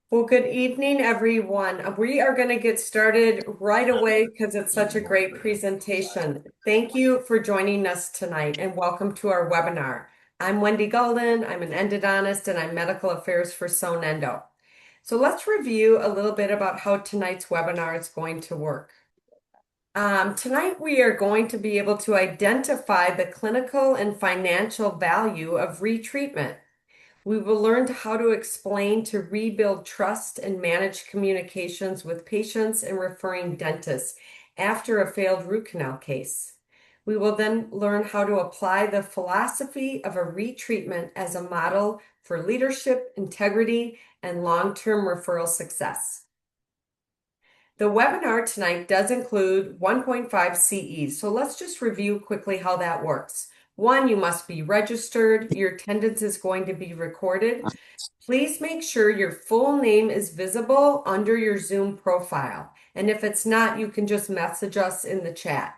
Well, good evening, everyone. We are going to get started right away because it's such a great presentation. Thank you for joining us tonight and welcome to our webinar. I'm Wendy Golden. I'm an endodontist and I'm medical affairs for Sonendo. So let's review a little bit about how tonight's webinar is going to work. Tonight, we are going to be able to identify the clinical and financial value of retreatment. We will learn how to explain to rebuild trust and manage communications with patients and referring dentists after a failed root canal case. We will then learn how to apply the philosophy of a retreatment as a model for leadership, integrity, and long-term referral success. The webinar tonight does include 1.5 CEs, so let's just review quickly how that works. One, you must be registered. Your attendance is going to be recorded. Please make sure your full name is visible under your Zoom profile. And if it's not, you can just message us in the chat.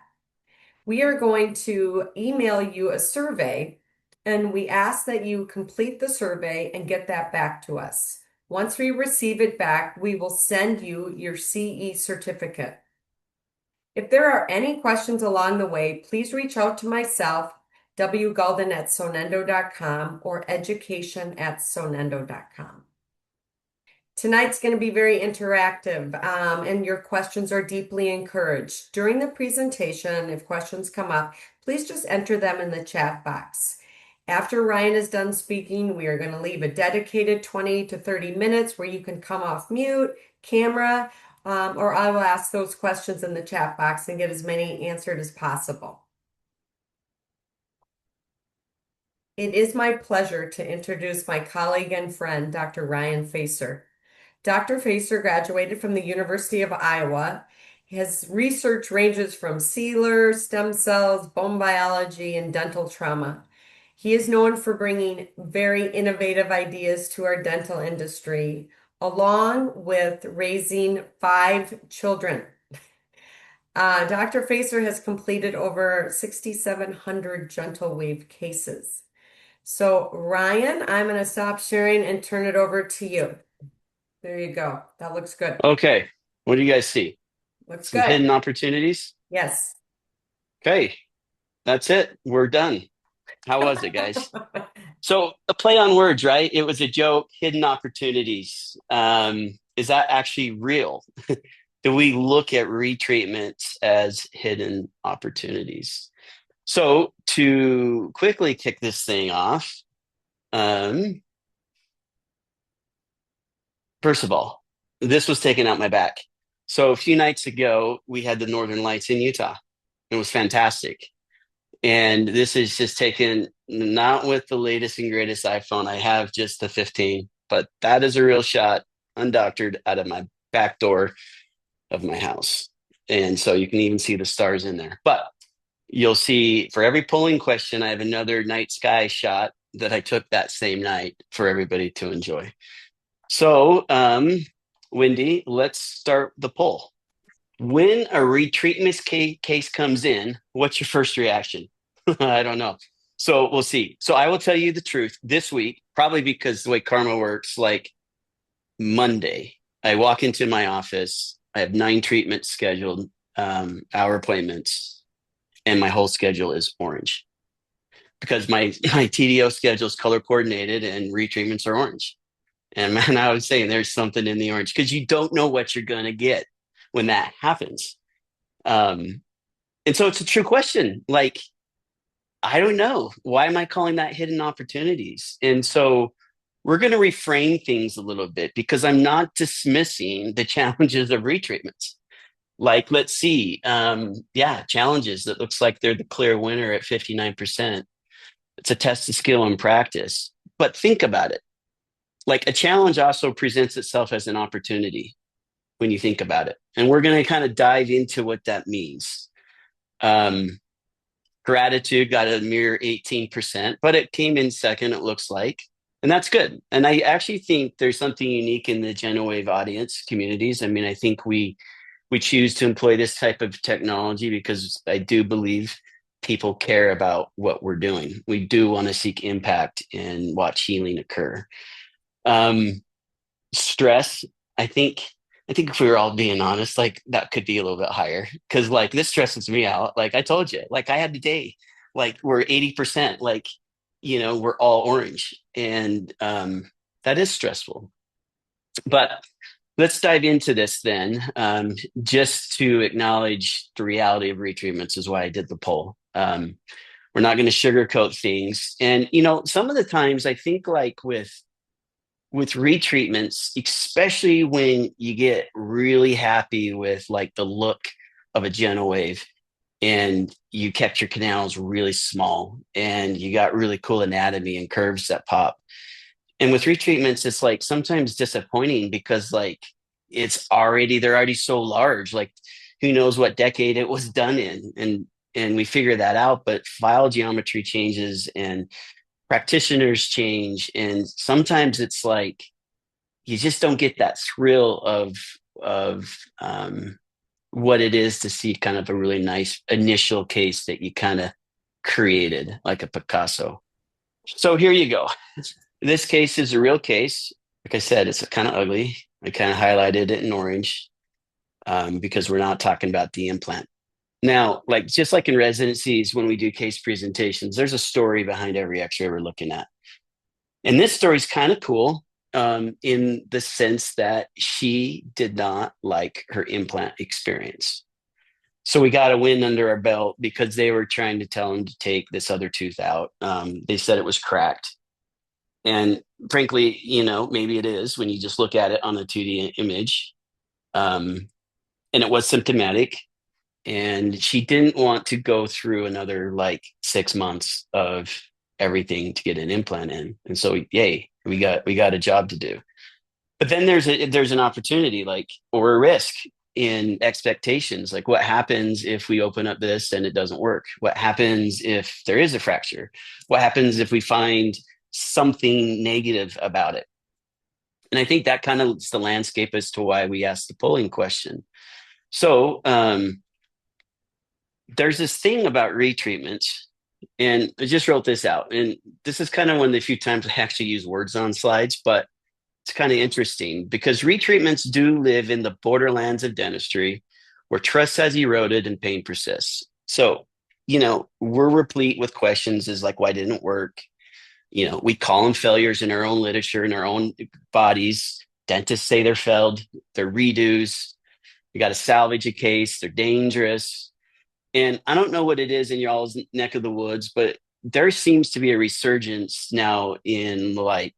We are going to email you a survey, and we ask that you complete the survey and get that back to us. Once we receive it back, we will send you your CE certificate. If there are any questions along the way, please reach out to myself, wgolden@sonendo.com or education@sonendo.com. Tonight's going to be very interactive, and your questions are deeply encouraged. During the presentation, if questions come up, please just enter them in the chat box. After Ryan is done speaking, we are going to leave a dedicated 20 to 30 minutes where you can come off mute, camera, or I will ask those questions in the chat box and get as many answered as possible. It is my pleasure to introduce my colleague and friend, Dr. Ryan Facer. Dr. Facer graduated from the University of Iowa. His research ranges from sealer, stem cells, bone biology, and dental trauma. He is known for bringing very innovative ideas to our dental industry, along with raising 5 children. Dr. Facer has completed over 6,700 gentle wave cases. So, Ryan, I'm going to stop sharing and turn it over to you. There you go. That looks good. Okay, what do you guys see? Looks Some good. hidden opportunities? Yes. Okay, that's it. We're done. How was it, guys? So, a play on words, right? It was a joke, hidden opportunities. Is that actually real? Do we look at retreatments as hidden opportunities? So, to quickly kick this thing off, um, first of all, this was taken out my back. So, a few nights ago, we had the Northern Lights in Utah. It was fantastic. And this is just taken not with the latest and greatest iPhone. I have just the 15, but that is a real shot, undoctored, out of my back door of my house. And so you can even see the stars in there. But you'll see for every polling question, I have another night sky shot that I took that same night for everybody to enjoy. So, Wendy, let's start the poll. When a retreatment case comes in, what's your first reaction? I don't know. So we'll see. So I will tell you the truth this week, probably because the way karma works, like Monday, I walk into my office, I have 9 treatments scheduled, hour appointments, and my whole schedule is orange because my TDO schedule is color coordinated and retreatments are orange. And man, I was saying there's something in the orange because you don't know what you're going to get when that happens. Um, and so it's a true question. Like, I don't know. Why am I calling that hidden opportunities? And so we're going to reframe things a little bit because I'm not dismissing the challenges of retreatments. Like, let's see. Yeah, challenges that looks like they're the clear winner at 59%. It's a test of skill and practice. But think about it. Like, a challenge also presents itself as an opportunity when you think about it. And we're going to kind of dive into what that means. Gratitude got a mere 18%, but it came in second, it looks like. And that's good. And I actually think there's something unique in the GenoWave audience communities. I mean, I think we choose to employ this type of technology because I do believe people care about what we're doing. We do want to seek impact and watch healing occur. Um, Stress, I think, I think if we were all being honest, like that could be a little bit higher because like this stresses me out. Like I told you, like I had the day, like we're 80%, like, we're all orange. And that is stressful. But let's dive into this then. Just to acknowledge the reality of retreatments is why I did the poll. We're not going to sugarcoat things. And, some of the times I think like with retreatments, especially when you get really happy with like the look of a gentle wave and you kept your canals really small and you got really cool anatomy and curves that pop. And with retreatments, it's like sometimes disappointing because like they're already so large. Like who knows what decade it was done in. And we figure that out, but file geometry changes and practitioners change. And sometimes it's like you just don't get that thrill of what it is to see kind of a really nice initial case that you kind of created, like a Picasso. So here you go. This case is a real case. Like I said, it's kind of ugly. I kind of highlighted it in orange because we're not talking about the implant. Now, like just like in residencies, when we do case presentations, there's a story behind every X-ray we're looking at. And this story is kind of cool in the sense that she did not like her implant experience. So we got a win under our belt because they were trying to tell him to take this other tooth out. They said it was cracked. And frankly, maybe it is when you just look at it on a 2D image. And it was symptomatic. And she didn't want to go through another like 6 months of everything to get an implant in. And so, yay, we got a job to do. But then there's an opportunity, like, or a risk in expectations. Like, what happens if we open up this and it doesn't work? What happens if there is a fracture? What happens if we find something negative about it? And I think that kind of is the landscape as to why we asked the polling question. So there's this thing about retreatments, and I just wrote this out. And this is kind of one of the few times I actually use words on slides, but it's kind of interesting because retreatments do live in the borderlands of dentistry where trust has eroded and pain persists. So, we're replete with questions is like, why didn't it work? We call them failures in our own literature, in our own bodies. Dentists say they're failed, they're redos. You got to salvage a case, they're dangerous. And I don't know what it is in y'all's neck of the woods, but there seems to be a resurgence now in like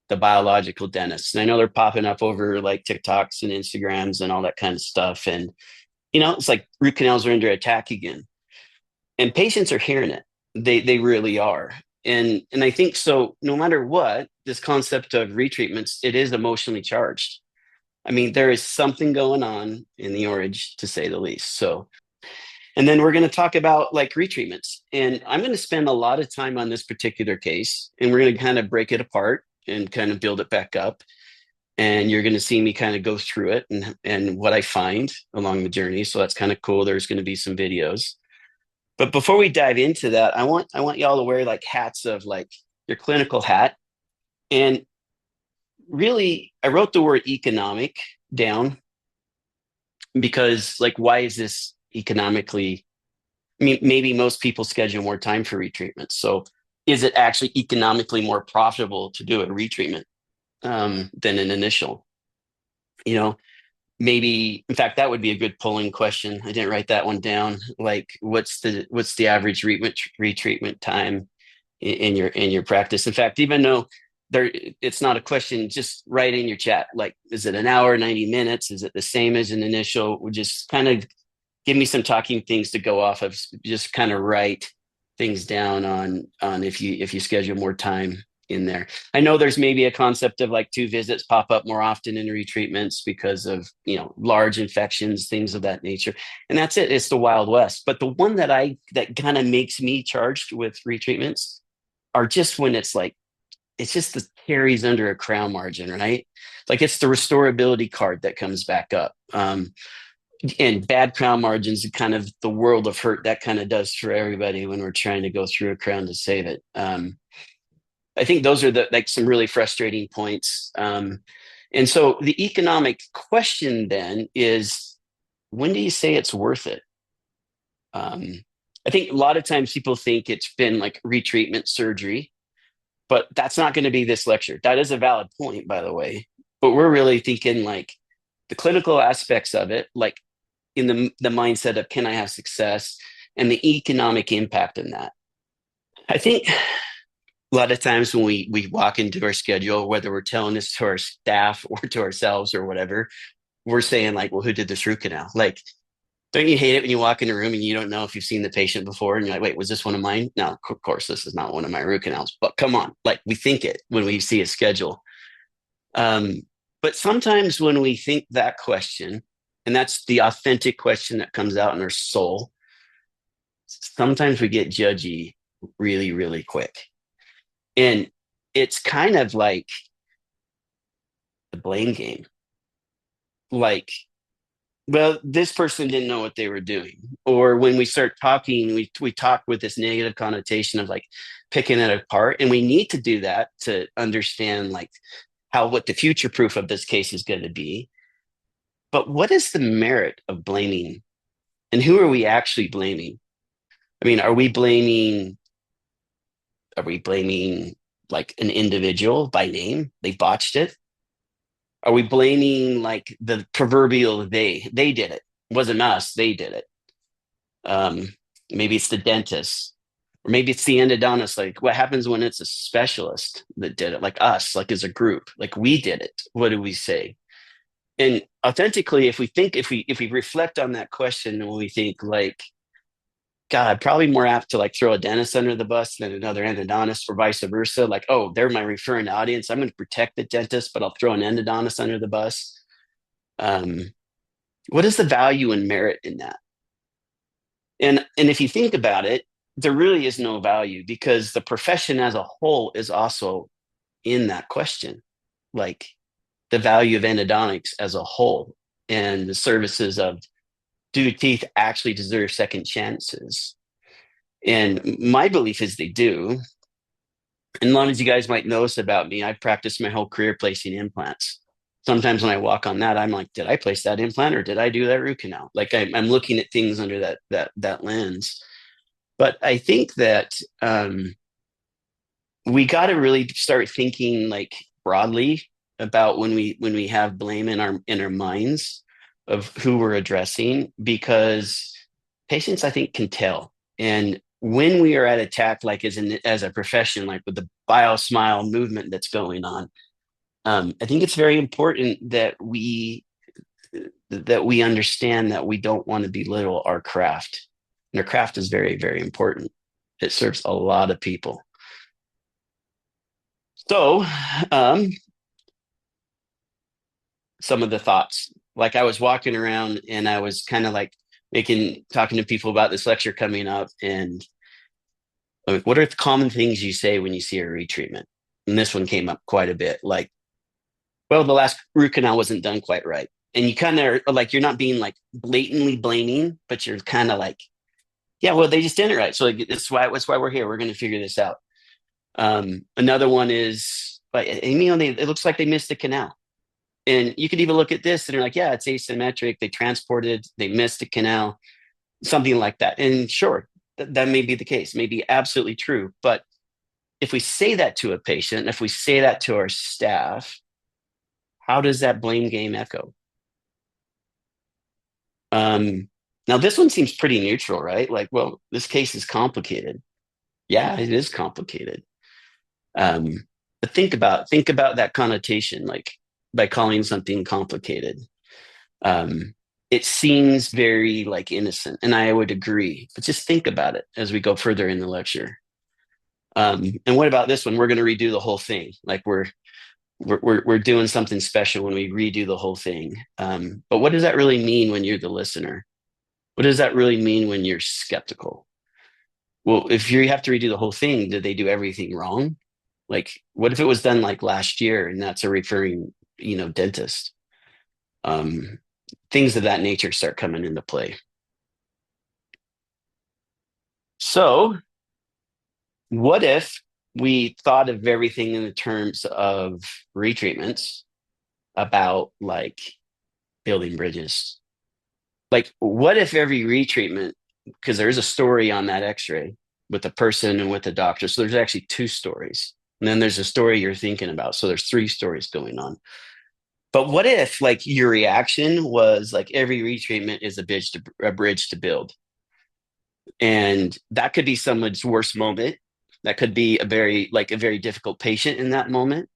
the biological dentists. And I know they're popping up over like TikToks and Instagrams and all that kind of stuff. And, it's like root canals are under attack again. And patients are hearing it. They really are. And I think so, no matter what, this concept of retreatments, it is emotionally charged. I mean, there is something going on in the orange, to say the least. So, and then we're going to talk about like retreatments. And I'm going to spend a lot of time on this particular case, and we're going to kind of break it apart and kind of build it back up. And you're going to see me kind of go through it and what I find along the journey. So that's kind of cool. There's going to be some videos. But before we dive into that, I want y'all to wear like hats of like your clinical hat. And really, I wrote the word economic down because like, why is this economically? I mean, maybe most people schedule more time for retreatment. So is it actually economically more profitable to do a retreatment than an initial? Maybe, in fact, that would be a good polling question. I didn't write that one down. Like, what's the average retreatment time in your practice? In fact, even though it's not a question, just write in your chat. Like, is it an hour, 90 minutes? Is it the same as an initial? Would just kind of give me some talking things to go off of. Just kind of write things down on if you schedule more time in there. I know there's maybe a concept of like 2 visits pop up more often in retreatments because of large infections, things of that nature, and that's it. It's the Wild West. But the one that kind of makes me charged with retreatments are just when it's like it's just the carries under a crown margin, right? Like it's the restorability card that comes back up. And bad crown margins are kind of the world of hurt that kind of does for everybody when we're trying to go through a crown to save it. I think those are some really frustrating points. And so the economic question then is, when do you say it's worth it? Um, I think a lot of times people think it's been like retreatment surgery, but that's not going to be this lecture. That is a valid point, by the way. But we're really thinking like the clinical aspects of it, like in the mindset of can I have success and the economic impact in that. I think a lot of times when we walk into our schedule, whether we're telling this to our staff or to ourselves or whatever, we're saying like, well, who did this root canal? Like, don't you hate it when you walk in a room and you don't know if you've seen the patient before and you're like, wait, was this one of mine? No, of course, this is not one of my root canals, but come on. Like we think it when we see a schedule. Um, but sometimes when we think that question, and that's the authentic question that comes out in our soul, sometimes we get judgy really, really quick. And it's kind of like the blame game. Like, well, this person didn't know what they were doing. Or when we start talking, we talk with this negative connotation of like picking it apart. And we need to do that to understand like how what the future proof of this case is going to be. But what is the merit of blaming? And who are we actually blaming? I mean, are we blaming like an individual by name? They botched it. Are we blaming like the proverbial they? They did it. It wasn't us. They did it. Um, maybe it's the dentist, or maybe it's the endodontist. Like, what happens when it's a specialist that did it? Like us, like as a group, like we did it. What do we say? And authentically, if we reflect on that question and we think like, God, probably more apt to like throw a dentist under the bus than another endodontist, or vice versa. Like, oh, they're my referring audience. I'm going to protect the dentist, but I'll throw an endodontist under the bus. Um, what is the value and merit in that? And if you think about it, there really is no value because the profession as a whole is also in that question. Like the value of endodontics as a whole and the services of do teeth actually deserve second chances? And my belief is they do. And a lot of you guys might notice about me, I've practiced my whole career placing implants. Sometimes when I walk on that, I'm like, did I place that implant or did I do that root canal? Like I'm looking at things under that lens. But I think that we got to really start thinking like broadly about when we have blame in our minds of who we're addressing because patients I think can tell. And when we are at attack, like as a profession, like with the biosmile movement that's going on, I think it's very important that we understand that we don't want to belittle our craft. And our craft is very, very important. It serves a lot of people. So, um, some of the thoughts, like I was walking around and I was kind of like talking to people about this lecture coming up, and like, what are the common things you say when you see a retreatment? And this one came up quite a bit. Like, well, the last root canal wasn't done quite right, and you kind of are like you're not being like blatantly blaming, but you're kind of like, yeah, well, they just did it right. So like, that's why we're here. We're going to figure this out. Another one is like, it looks like they missed the canal. And you could even look at this and you're like, yeah, it's asymmetric. They missed a canal, something like that. And sure, that may be the case, may be absolutely true. But if we say that to a patient, if we say that to our staff, how does that blame game echo? Now, this one seems pretty neutral, right? Like, well, this case is complicated. Yeah, it is complicated. Um, but think about that connotation, like by calling something complicated. Um, it seems very like innocent, and I would agree. But just think about it as we go further in the lecture. And what about this one? We're going to redo the whole thing. Like we're doing something special when we redo the whole thing. But what does that really mean when you're the listener? What does that really mean when you're skeptical? Well, if you have to redo the whole thing, did they do everything wrong? Like, what if it was done like last year and that's a referring, dentist? Um, Things of that nature start coming into play. So, what if we thought of everything in the terms of retreatments about like building bridges. Like, what if every retreatment, because there's a story on that x-ray with the person and with the doctor. So there's actually two stories. And then there's a story you're thinking about. So there's three stories going on. But what if like your reaction was like every retreatment is a bridge to build? And that could be someone's worst moment. That could be a very difficult patient in that moment.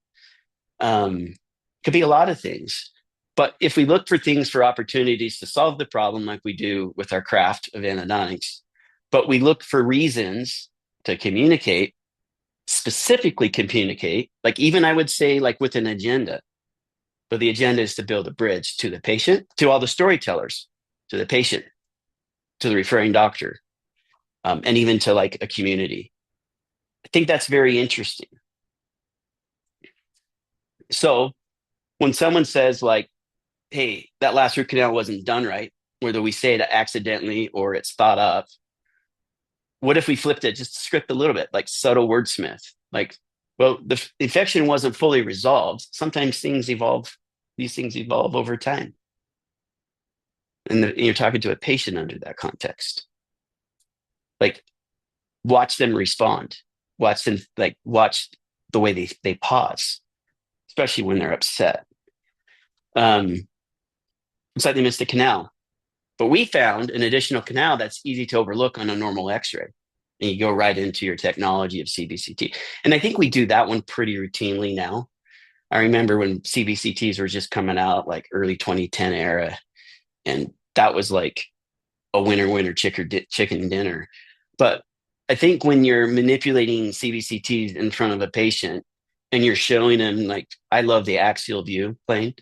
Could be a lot of things. But if we look for things for opportunities to solve the problem, like we do with our craft of anodontics, but we look for reasons to communicate, specifically communicate, like even I would say, like with an agenda, but the agenda is to build a bridge to the patient, to all the storytellers, to the patient, to the referring doctor, and even to like a community. I think that's very interesting. So when someone says like, hey, that last root canal wasn't done right, whether we say it accidentally or it's thought up, what if we flipped it just script a little bit, like subtle wordsmith? Like, well, the infection wasn't fully resolved. Sometimes things evolve, these things evolve over time. And you're talking to a patient under that context. Like, watch them respond. Watch the way they pause, especially when they're upset. It's like they missed a canal. But we found an additional canal that's easy to overlook on a normal x-ray. And you go right into your technology of CBCT. And I think we do that one pretty routinely now. I remember when CBCTs were just coming out, like early 2010 era, and that was like a winner chicken dinner. But I think when you're manipulating CBCTs in front of a patient and you're showing them, like, I love the axial view plane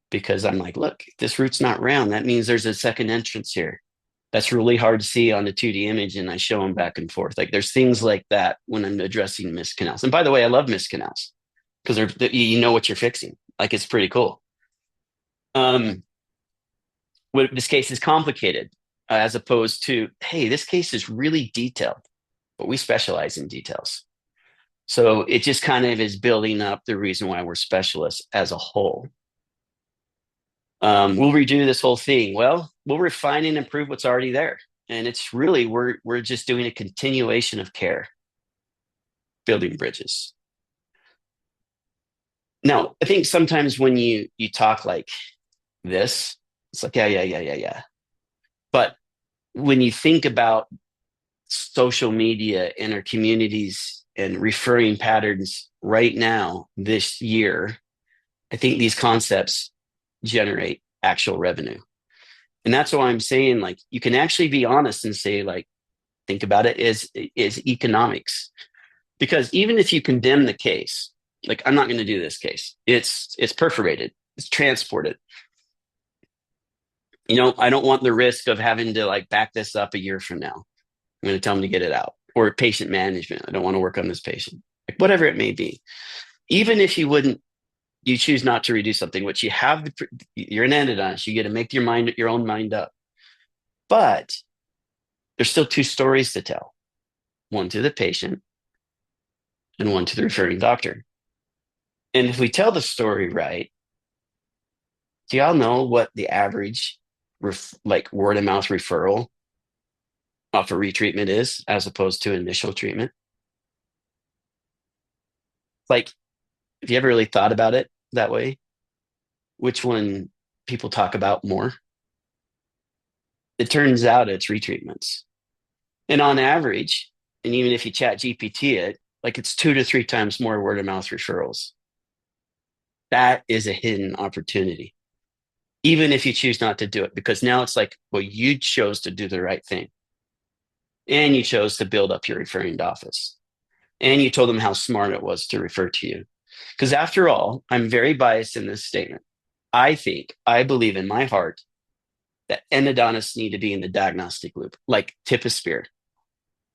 because I'm like, look, this root's not round. That means there's a second entrance here. That's really hard to see on the 2D image, and I show them back and forth. Like there's things like that when I'm addressing missed canals. And by the way, I love missed canals because you know what you're fixing. Like it's pretty cool. Um, this case is complicated as opposed to, hey, this case is really detailed, but we specialize in details. So it just kind of is building up the reason why we're specialists as a whole. We'll redo this whole thing. Well, we'll refine and improve what's already there. And it's really, we're just doing a continuation of care, building bridges. Now, I think sometimes when you talk like this, it's like, yeah. But when you think about social media and our communities and referring patterns right now, this year, I think these concepts generate actual revenue. And that's why I'm saying, like, you can actually be honest and say, like, think about it as economics. Because even if you condemn the case, like, I'm not going to do this case. It's perforated, it's transported. You know, I don't want the risk of having to like back this up a year from now. I'm going to tell them to get it out. Or patient management. I don't want to work on this patient. Like whatever it may be. Even if you choose not to redo something, which you have, you're an endodontist, you get to make your own mind up. But there's still two stories to tell, one to the patient and one to the referring doctor. And if we tell the story right, do y'all know what the average like word of mouth referral off a retreatment is as opposed to initial treatment? Like, have you ever really thought about it that way? Which one people talk about more? It turns out it's retreatments. And on average, and even if you chat GPT it, like it's 2 to 3 times more word of mouth referrals. That is a hidden opportunity, even if you choose not to do it, because now it's like, well, you chose to do the right thing. And you chose to build up your referring office. And you told them how smart it was to refer to you. Because after all, I'm very biased in this statement. I believe in my heart that endodontists need to be in the diagnostic loop, like tip of spear.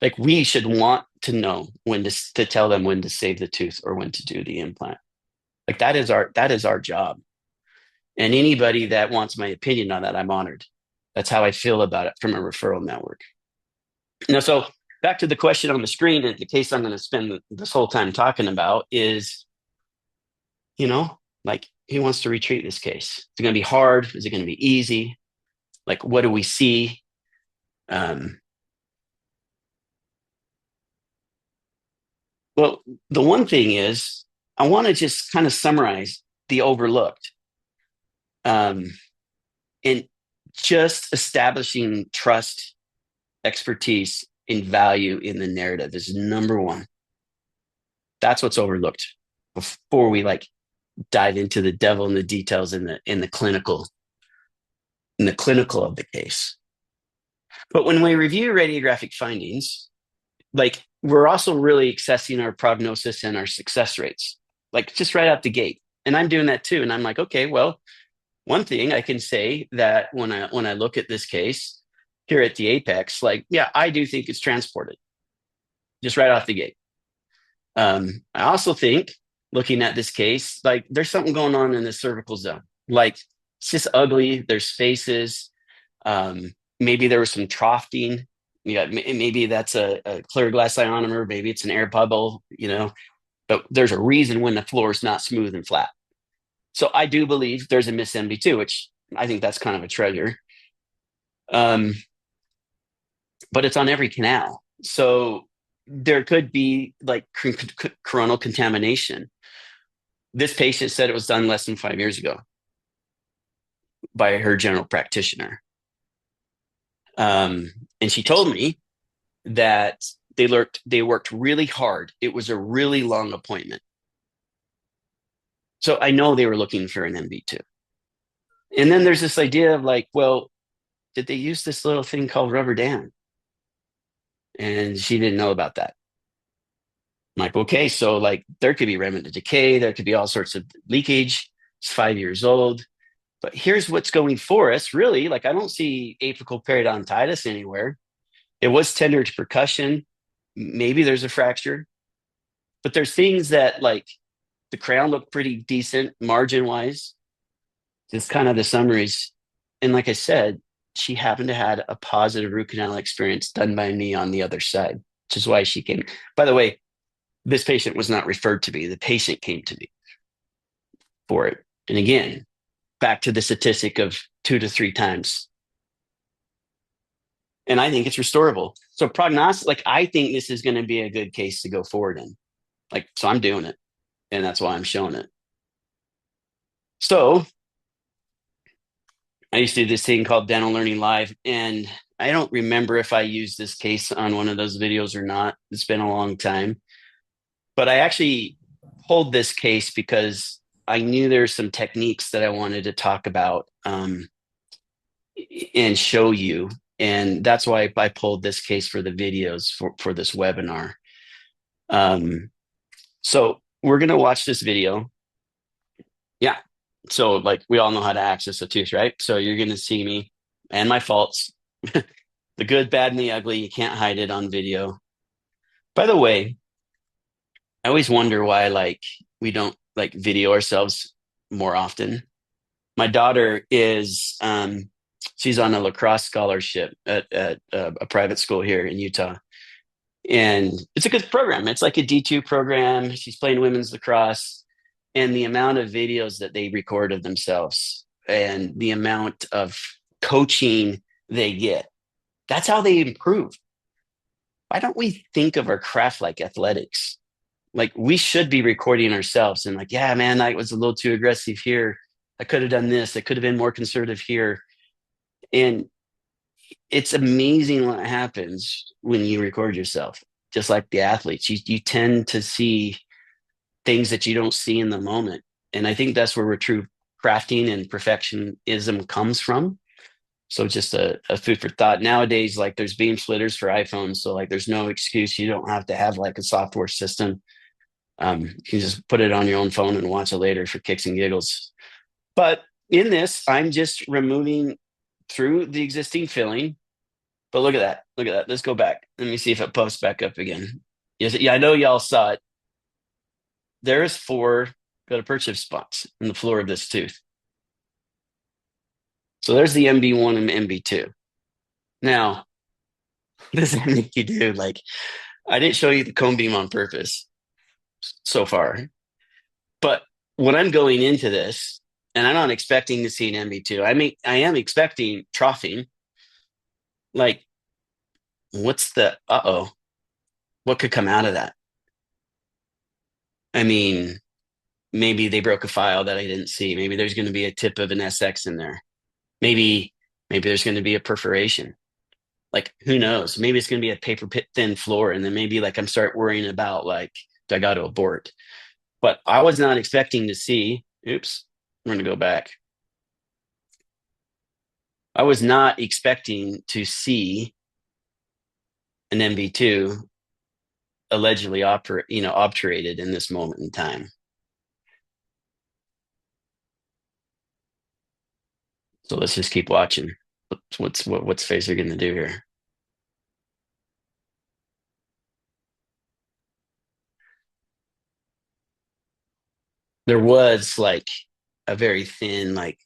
Like we should want to know when to tell them when to save the tooth or when to do the implant. Like that is our job. And anybody that wants my opinion on that, I'm honored. That's how I feel about it from a referral network. Now, so back to the question on the screen, and the case I'm going to spend this whole time talking about is, you know, like he wants to retreat this case. Is it going to be hard? Is it going to be easy? Like, what do we see? Um, well, the one thing is, I want to just kind of summarize the overlooked, um, and just establishing trust, expertise, and value in the narrative is number one. That's what's overlooked before we like dive into the devil in the details in the clinical of the case. But when we review radiographic findings, like we're also really assessing our prognosis and our success rates, like just right out the gate. And I'm doing that too. And I'm like, okay, well, one thing I can say that when I look at this case here at the apex, like, yeah, I do think it's transported just right off the gate. I also think looking at this case, like there's something going on in the cervical zone. Like it's just ugly. There's spaces. Maybe there was some troughing. Yeah, maybe that's a clear glass ionomer. Maybe it's an air bubble, but there's a reason when the floor is not smooth and flat. So I do believe there's a miss MB2, which I think that's kind of a treasure. Um, but it's on every canal. So there could be like coronal contamination. This patient said it was done less than 5 years ago by her general practitioner. And she told me that they worked really hard. It was a really long appointment. So I know they were looking for an MB2. And then there's this idea of like, well, did they use this little thing called rubber dam? And she didn't know about that. I'm like, okay, so like there could be remnant decay, there could be all sorts of leakage. It's 5 years old. But here's what's going for us, really. Like I don't see apical periodontitis anywhere. It was tender to percussion. Maybe there's a fracture. But there's things that like the crown looked pretty decent margin wise. It's kind of the summaries. And like I said, she happened to had a positive root canal experience done by me on the other side, which is why she came. By the way, this patient was not referred to me. The patient came to me for it. And again, back to the statistic of 2 to 3 times. And I think it's restorable. So prognosis, like I think this is going to be a good case to go forward in. Like, so I'm doing it. And that's why I'm showing it. So I used to do this thing called Dental Learning Live. And I don't remember if I used this case on one of those videos or not. It's been a long time. But I actually pulled this case because I knew there's some techniques that I wanted to talk about and show you. And that's why I pulled this case for the videos for this webinar. So we're going to watch this video. Yeah. So like we all know how to access a tooth, right? So you're going to see me and my faults, the good, bad, and the ugly. You can't hide it on video. By the way, I always wonder why like we don't like video ourselves more often. My daughter is she's on a lacrosse scholarship at a private school here in Utah. And it's a good program. It's like a D2 program. She's playing women's lacrosse. And the amount of videos that they record of themselves and the amount of coaching they get, that's how they improve. Why don't we think of our craft like athletics? Like we should be recording ourselves and like, yeah, man, I was a little too aggressive here. I could have done this. I could have been more conservative here. And it's amazing what happens when you record yourself, just like the athletes. You tend to see things that you don't see in the moment. And I think that's where true crafting and perfectionism comes from. So just a food for thought. Nowadays, like there's beam splitters for iPhones. So like there's no excuse. You don't have to have like a software system. You can just put it on your own phone and watch it later for kicks and giggles. But in this, I'm just removing through the existing filling. But look at that. Look at that. Let's go back. Let me see if it posts back up again. Yes, yeah, I know y'all saw it. There's 4 gutta-percha spots in the floor of this tooth. So there's the MB1 and MB2. Now, this is make you do like I didn't show you the cone beam on purpose so far, but when I'm going into this, and I'm not expecting to see an MB2, I am expecting troughing. Like, what's the uh-oh? What could come out of that? I mean, maybe they broke a file that I didn't see. Maybe there's going to be a tip of an SX in there. Maybe, maybe there's going to be a perforation. Like, who knows? Maybe it's going to be a paper pit thin floor, and then maybe like I'm start worrying about like, do I got to abort? But I was not expecting to see. Oops, I'm going to go back. I was not expecting to see an MV2 allegedly obturated in this moment in time. So let's just keep watching. What's Phaser going to do here? There was like a very thin, like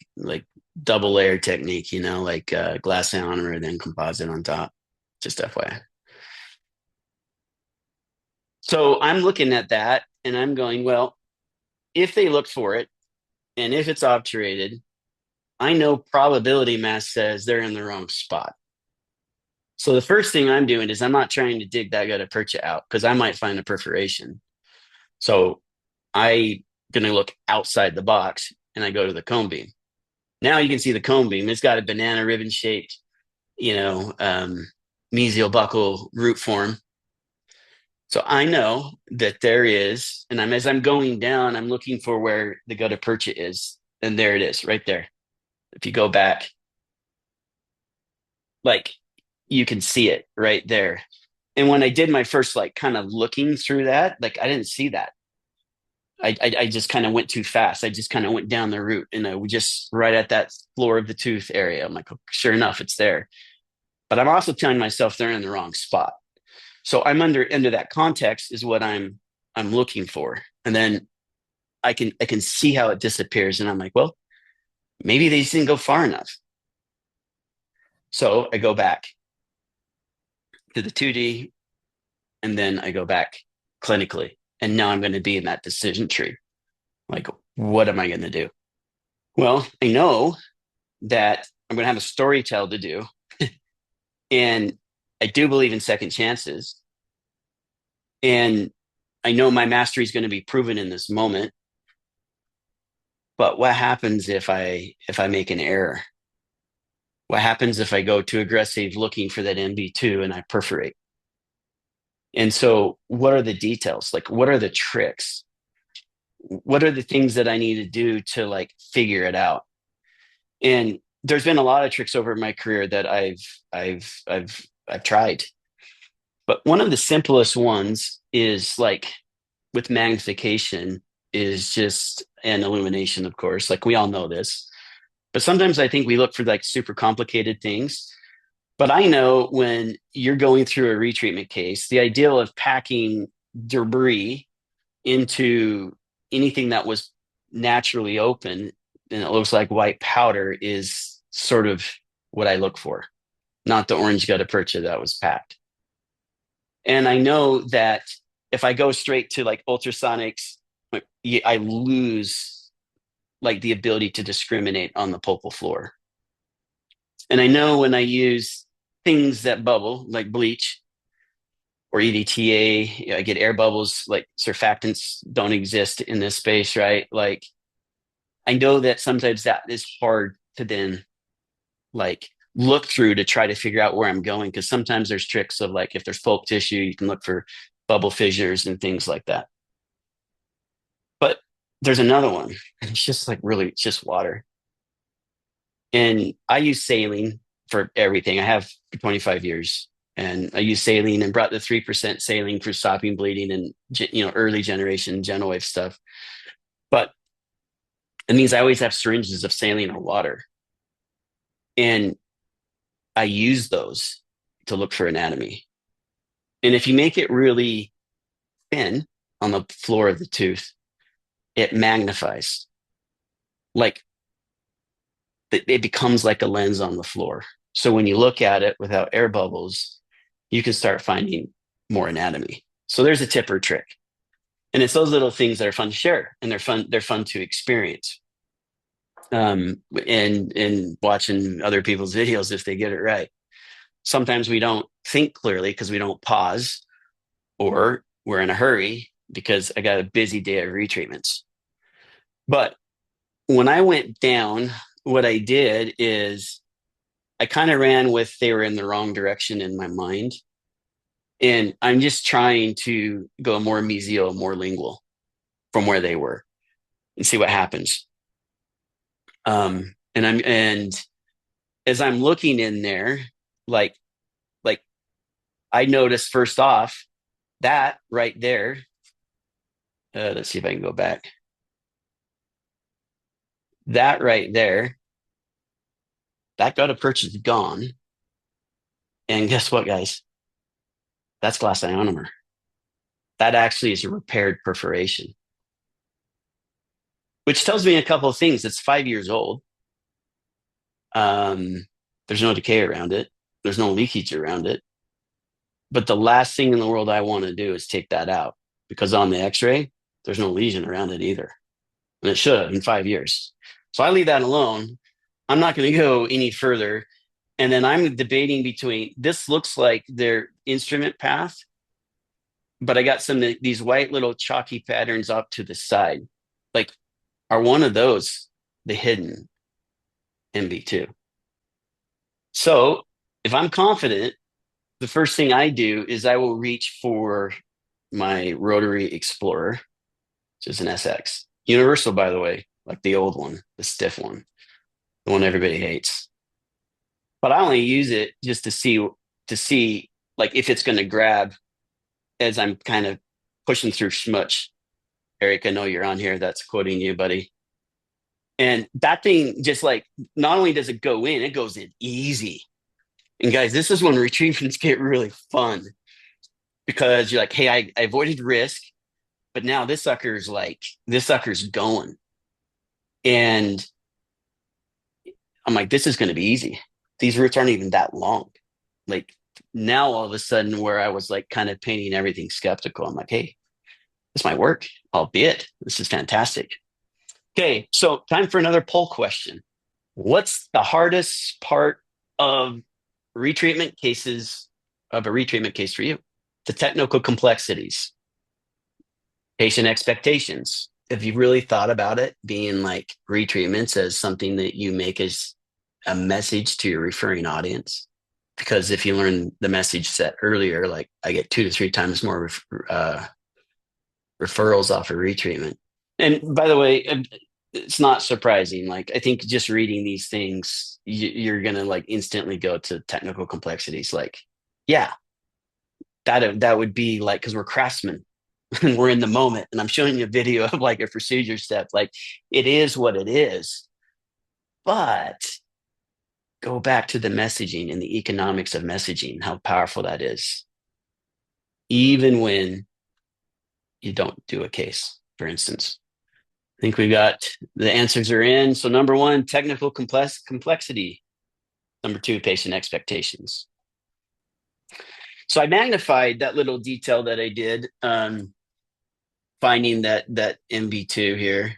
double layer technique, like glass ionomer, then composite on top. Just FYI. So I'm looking at that and I'm going, well, if they look for it and if it's obturated, I know probability mass says they're in the wrong spot. So the first thing I'm doing is I'm not trying to dig that gutta percha out because I might find a perforation. So I gonna look outside the box and I go to the cone beam. Now you can see the cone beam. It's got a banana ribbon shaped, you know, mesial buccal root form. So I know that there is, and as I'm going down, I'm looking for where the gutta percha is, and there it is, right there. If you go back, like you can see it right there. And when I did my first like kind of looking through that, like I didn't see that. I just kind of went too fast. I just kind of went down the root and I was just right at that floor of the tooth area. I'm like, oh, sure enough, it's there. But I'm also telling myself they're in the wrong spot. So I'm under that context is what I'm looking for. And then I can see how it disappears. And I'm like, well, maybe they just didn't go far enough. So I go back to the 2D and then I go back clinically. And now I'm going to be in that decision tree. Like, what am I going to do? Well, I know that I'm going to have a story tell to do. And I do believe in second chances. And I know my mastery is going to be proven in this moment. But what happens if I make an error? What happens if I go too aggressive looking for that MB2 and I perforate? And so what are the details? Like what are the tricks? What are the things that I need to do to like figure it out? And there's been a lot of tricks over my career that I've tried. But one of the simplest ones is like with magnification is just an illumination, of course. Like we all know this. But sometimes I think we look for like super complicated things. But I know when you're going through a retreatment case, the idea of packing debris into anything that was naturally open and it looks like white powder is sort of what I look for, not the orange gutta percha that was packed. And I know that if I go straight to like ultrasonics, I lose like the ability to discriminate on the pulpal floor. And I know when I use things that bubble, like bleach or EDTA, I get air bubbles, like surfactants don't exist in this space, right? Like I know that sometimes that is hard to then like look through to try to figure out where I'm going. Cause sometimes there's tricks of like if there's pulp tissue, you can look for bubble fissures and things like that. But there's another one. It's just like really, it's just water. And I use saline for everything. I have for 25 years. And I use saline and brought the 3% saline for stopping bleeding and early generation GentleWave stuff. But it means I always have syringes of saline or water. And I use those to look for anatomy. And if you make it really thin on the floor of the tooth, it magnifies. Like it becomes like a lens on the floor. So when you look at it without air bubbles, you can start finding more anatomy. So there's a tip or trick. And it's those little things that are fun to share, and they're fun to experience. And watching other people's videos if they get it right. Sometimes we don't think clearly because we don't pause, or we're in a hurry because I got a busy day of retreatments. But when I went down, what I did is I kind of ran with they were in the wrong direction in my mind. And I'm just trying to go more mesial, more lingual from where they were and see what happens. And as I'm looking in there, like like I noticed first off that right there. Let's see if I can go back. That right there, that gutta perch is gone. And guess what, guys? That's glass ionomer. That actually is a repaired perforation, which tells me a couple of things. It's 5 years old. Um, there's no decay around it. There's no leakage around it. But the last thing in the world I want to do is take that out because on the x-ray, there's no lesion around it either. And it should have in 5 years. So I leave that alone. I'm not going to go any further. And then I'm debating between this looks like their instrument path, but I got some of these white little chalky patterns up to the side. Like, are one of those the hidden MB2? So if I'm confident, the first thing I do is I will reach for my Rotary Explorer, which is an SX. Universal, by the way, like the old one, the stiff one, the one everybody hates. But I only use it just to see like if it's going to grab as I'm kind of pushing through schmutz. Eric, I know you're on here. That's quoting you, buddy. And that thing just like not only does it go in, it goes in easy. And guys, this is when retrievals get really fun because you're like, hey, I avoided risk, but now this sucker's going. And I'm like, this is going to be easy. These roots aren't even that long. Like now, all of a sudden, where I was like kind of painting everything skeptical, I'm like, hey, this might work, albeit this is fantastic. Okay, so time for another poll question. What's the hardest part of retreatment cases of a retreatment case for you? The technical complexities, patient expectations. Have you really thought about it being like retreatments as something that you make as a message to your referring audience? Because if you learn the message set earlier, like I get 2 to 3 times more referrals off of retreatment. And by the way, it's not surprising. Like I think just reading these things, you're gonna like instantly go to technical complexities. Like, yeah, that would be like because we're craftsmen and we're in the moment, and I'm showing you a video of like a procedure step. Like it is what it is, but go back to the messaging and the economics of messaging, how powerful that is, even when you don't do a case, for instance. I think we got the answers are in. So number one, technical complexity. Number two, patient expectations. So I magnified that little detail that I did, finding that MB2 here,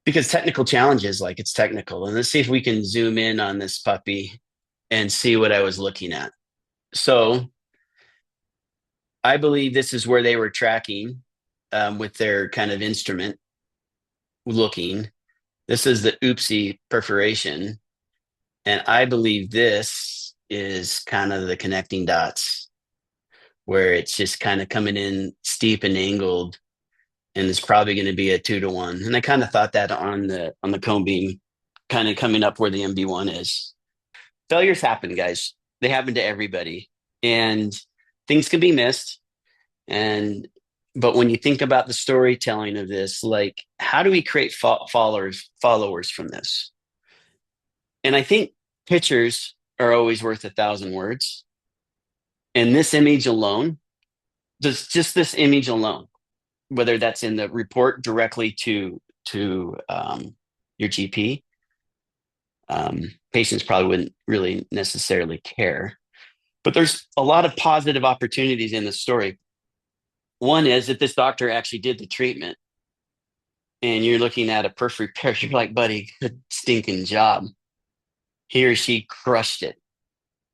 because technical challenges, like it's technical. And let's see if we can zoom in on this puppy and see what I was looking at. So I believe this is where they were tracking with their kind of instrument looking. This is the oopsie perforation. And I believe this is kind of the connecting dots where it's just kind of coming in steep and angled. And it's probably going to be a 2-to-1. And I kind of thought that on the cone beam, kind of coming up where the MB1 is. Failures happen, guys. They happen to everybody. And things can be missed. But when you think about the storytelling of this, like how do we create followers from this? And I think pictures are always worth 1,000 words. And this image alone, just this image alone, whether that's in the report directly to your GP, patients probably wouldn't really necessarily care. But there's a lot of positive opportunities in the story. One is that this doctor actually did the treatment and you're looking at a perf repair, you're like, buddy, good stinking job. He or she crushed it.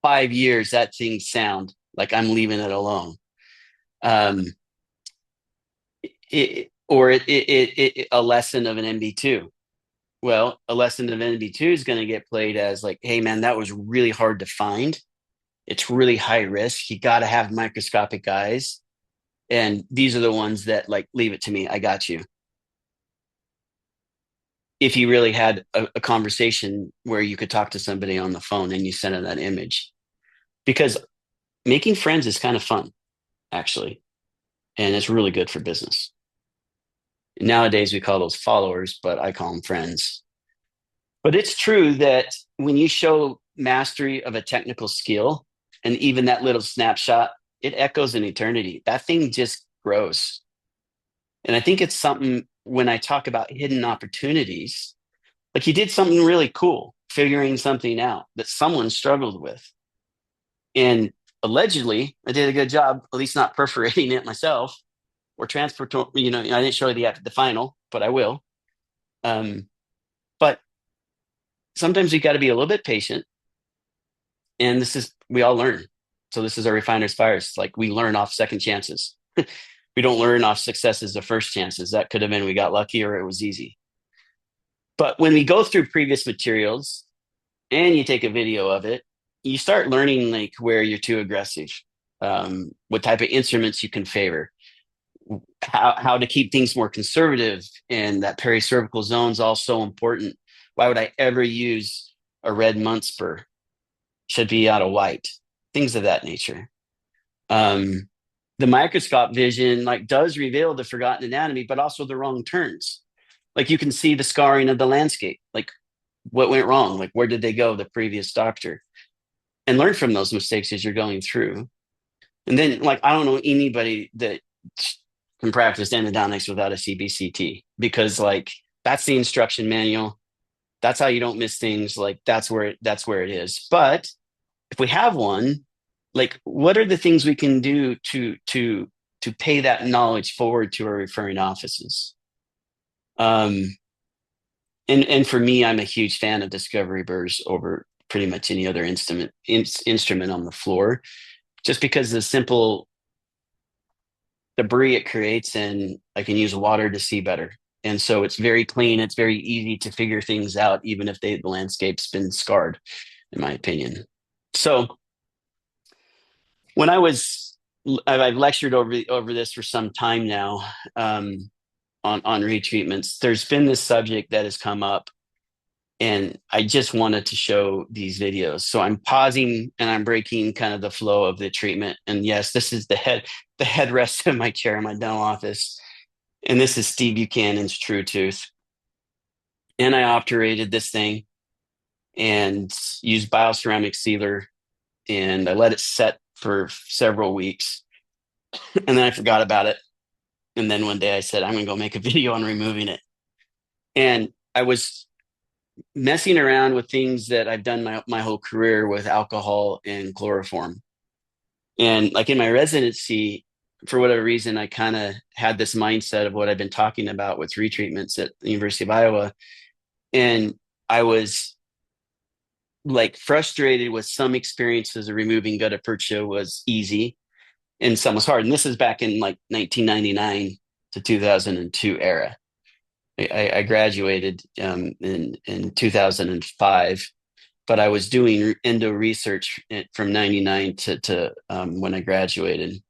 5 years, that thing sound like I'm leaving it alone. Um, a lesson of an MB2. Well, a lesson of NB2 is going to get played as like, hey, man, that was really hard to find. It's really high risk. You got to have microscopic eyes. And these are the ones that like, leave it to me. I got you. If you really had a conversation where you could talk to somebody on the phone and you send them that image, because making friends is kind of fun, actually. And it's really good for business. Nowadays, we call those followers, but I call them friends. But it's true that when you show mastery of a technical skill, and even that little snapshot, it echoes in eternity. That thing just grows. And I think it's something when I talk about hidden opportunities, like you did something really cool, figuring something out that someone struggled with. And allegedly, I did a good job, at least not perforating it myself or transport. I didn't show you the final, but I will. But sometimes you got to be a little bit patient. And we all learn. So this is our refiner's fires. Like we learn off second chances. We don't learn off successes of first chances. That could have been we got lucky or it was easy. But when we go through previous materials and you take a video of it, you start learning like where you're too aggressive, what type of instruments you can favor, how to keep things more conservative, and that pericervical zone is also important. Why would I ever use a red Munspur? Should be out of white, things of that nature. The microscope vision like does reveal the forgotten anatomy, but also the wrong turns. Like you can see the scarring of the landscape, like what went wrong, like where did they go, the previous doctor, and learn from those mistakes as you're going through. And then, like, I don't know anybody that can practice endodontics without a CBCT because, like, that's the instruction manual. That's how you don't miss things. Like, that's where it is. But if we have one, like, what are the things we can do to pay that knowledge forward to our referring offices? And for me, I'm a huge fan of Discovery burrs over pretty much any other instrument on the floor, just because the simple debris it creates, and I can use water to see better. And so it's very clean. It's very easy to figure things out, even if the landscape's been scarred, in my opinion. So when I've lectured over this for some time now, on retreatments. There's been this subject that has come up, and I just wanted to show these videos. So I'm pausing and I'm breaking kind of the flow of the treatment. And yes, this is the headrest of my chair in my dental office. And this is Steve Buchanan's True Tooth. And I obturated this thing and used bioceramic sealer, and I let it set for several weeks. And then I forgot about it. And then one day I said, I'm going to go make a video on removing it. And I was messing around with things that I've done my whole career with alcohol and chloroform. And like in my residency, for whatever reason, I kind of had this mindset of what I've been talking about with retreatments at the University of Iowa. And I was like frustrated with some experiences of removing gutta percha was easy and some was hard. And this is back in like 1999 to 2002 era. I graduated in 2005, but I was doing endo research from 99 to when I graduated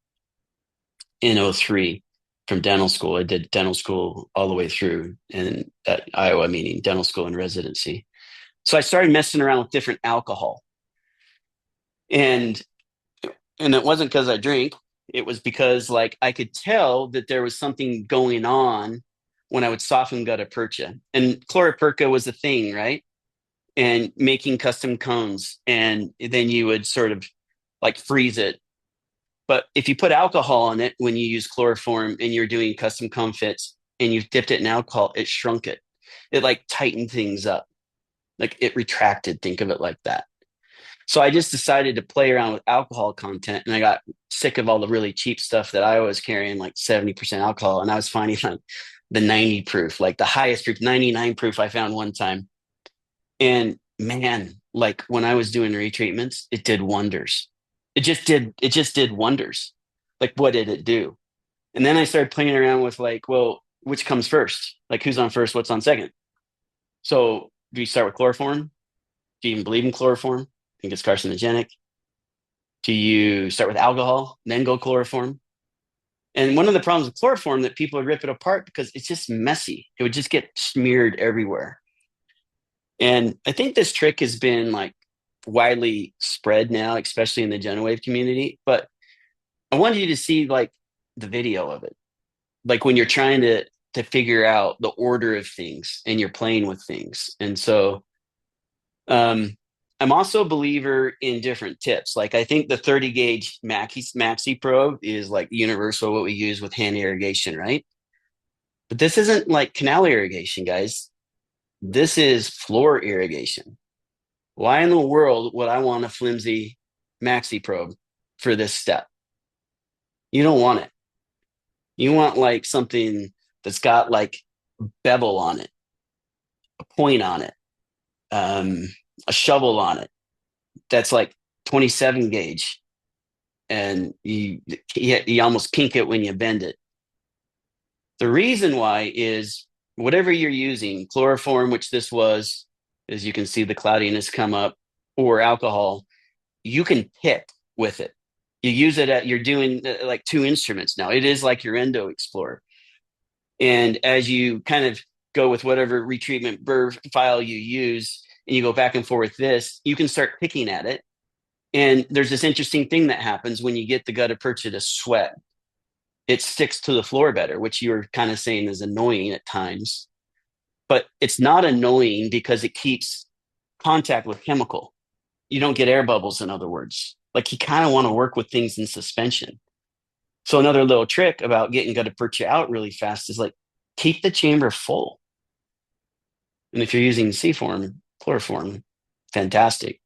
in 03 from dental school. I did dental school all the way through, and at Iowa, meaning dental school and residency. So I started messing around with different alcohol. And it wasn't because I drink. It was because like I could tell that there was something going on when I would soften gutta percha. And chloroperca was a thing, right? And making custom cones. And then you would sort of like freeze it. But if you put alcohol in it when you use chloroform and you're doing custom cone fits and you've dipped it in alcohol, it shrunk it. It like tightened things up. Like it retracted. Think of it like that. So I just decided to play around with alcohol content, and I got sick of all the really cheap stuff that I was carrying, like 70% alcohol. And I was finding like the 90 proof, like the highest proof, 99 proof I found one time. And man, like when I was doing retreatments, it did wonders. It just did wonders. Like what did it do? And then I started playing around with like, well, which comes first? Like who's on first, what's on second? So do you start with chloroform? Do you even believe in chloroform? Think it's carcinogenic? Do you start with alcohol, then go chloroform? And one of the problems with chloroform that people would rip it apart because it's just messy. It would just get smeared everywhere. And I think this trick has been like widely spread now, especially in the Genowave community. But I wanted you to see like the video of it, like when you're trying to figure out the order of things and you're playing with things. And so I'm also a believer in different tips. Like I think the 30 gauge maxi probe is like universal what we use with hand irrigation, right? But this isn't like canal irrigation, guys. This is floor irrigation. Why in the world would I want a flimsy maxi probe for this step? You don't want it. You want like something that's got like bevel on it, a point on it, um, a shovel on it. That's like 27 gauge, and you almost kink it when you bend it. The reason why is whatever you're using, chloroform, which this was, as you can see the cloudiness come up, or alcohol, you can pick with it. You use it at, you're doing like two instruments now. It is like your Endo Explorer. And as you kind of go with whatever retreatment burr file you use, and you go back and forth with this, you can start picking at it. And there's this interesting thing that happens when you get the gutta percha to sweat. It sticks to the floor better, which you're kind of saying is annoying at times. But it's not annoying because it keeps contact with chemical. You don't get air bubbles, in other words. Like you kind of want to work with things in suspension. So another little trick about getting gutta percha out really fast is like keep the chamber full. And if you're using C form, chloroform, fantastic.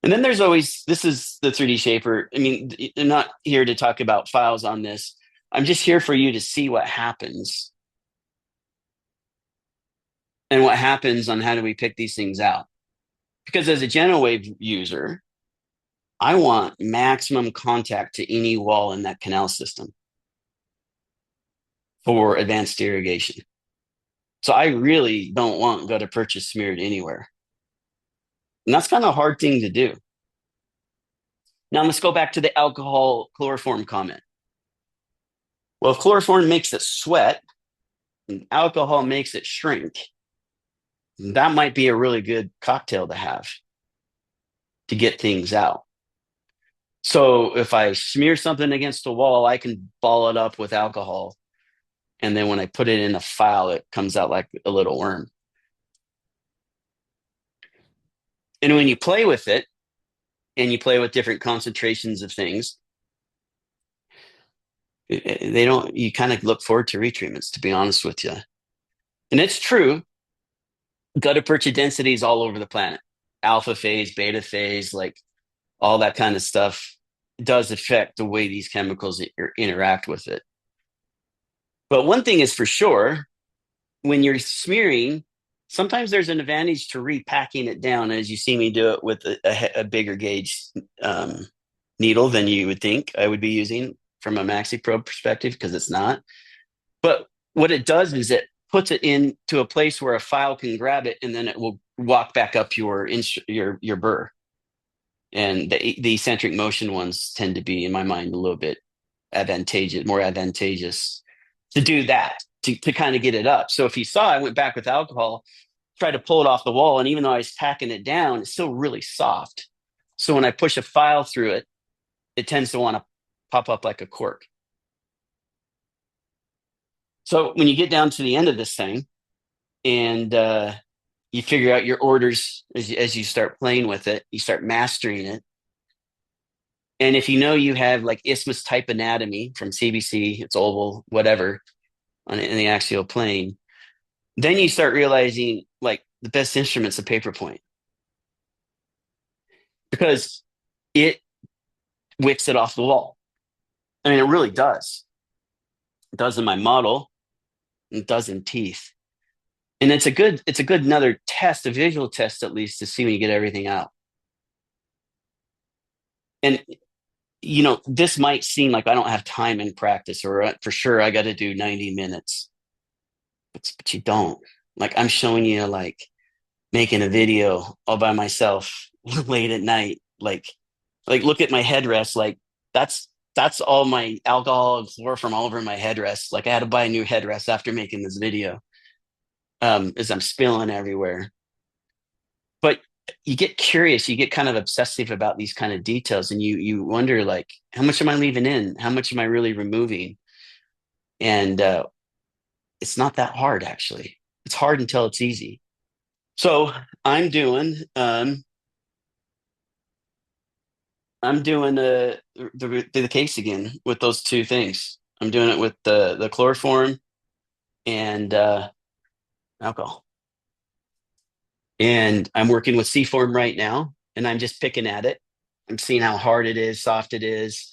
And then there's always, this is the 3D Shaper. I mean, I'm not here to talk about files on this. I'm just here for you to see what happens and what happens on how do we pick these things out. Because as a Genowave user, I want maximum contact to any wall in that canal system for advanced irrigation. So I really don't want gutta percha smeared anywhere. And that's kind of a hard thing to do. Now let's go back to the alcohol chloroform comment. Well, if chloroform makes it sweat and alcohol makes it shrink, that might be a really good cocktail to have to get things out. So if I smear something against the wall, I can ball it up with alcohol. And then when I put it in a file, it comes out like a little worm. And when you play with it and you play with different concentrations of things, they don't, you kind of look forward to retreatments, to be honest with you. And it's true, gutta percha density is all over the planet. Alpha phase, beta phase, like all that kind of stuff does affect the way these chemicals interact with it. But one thing is for sure, when you're smearing, sometimes there's an advantage to repacking it down, as you see me do it with a bigger gauge needle than you would think I would be using from a maxi probe perspective, because it's not. But what it does is it puts it into a place where a file can grab it, and then it will walk back up your burr. And the eccentric motion ones tend to be, in my mind, a little bit more advantageous to do that, to kind of get it up. So if you saw, I went back with alcohol, tried to pull it off the wall, and even though I was packing it down, it's still really soft. So when I push a file through it, it tends to want to pop up like a cork. So when you get down to the end of this thing and you figure out your orders as you start playing with it, you start mastering it. And if you know you have like isthmus type anatomy from CBC, it's oval, whatever, in the axial plane, then you start realizing like the best instrument's a paper point. because it wicks it off the wall. I mean, it really does. It does in my model, and it does in teeth. And it's a good another test, a visual test at least, to see when you get everything out. And this might seem like I don't have time in practice, or for sure I got to do 90 minutes, but you don't. Like I'm showing you like making a video all by myself late at night. Like look at my headrest. Like that's that's all my alcohol and chloroform all over my headrest. Like I had to buy a new headrest after making this video. As I'm spilling everywhere. But you get curious, you get kind of obsessive about these kind of details, and you wonder like, how much am I leaving in? How much am I really removing? And it's not that hard actually. It's hard until it's easy. So I'm doing um I'm doing the case again with those two things. I'm doing it with the chloroform and alcohol. And I'm working with C-form right now, and I'm just picking at it. I'm seeing how hard it is, soft it is.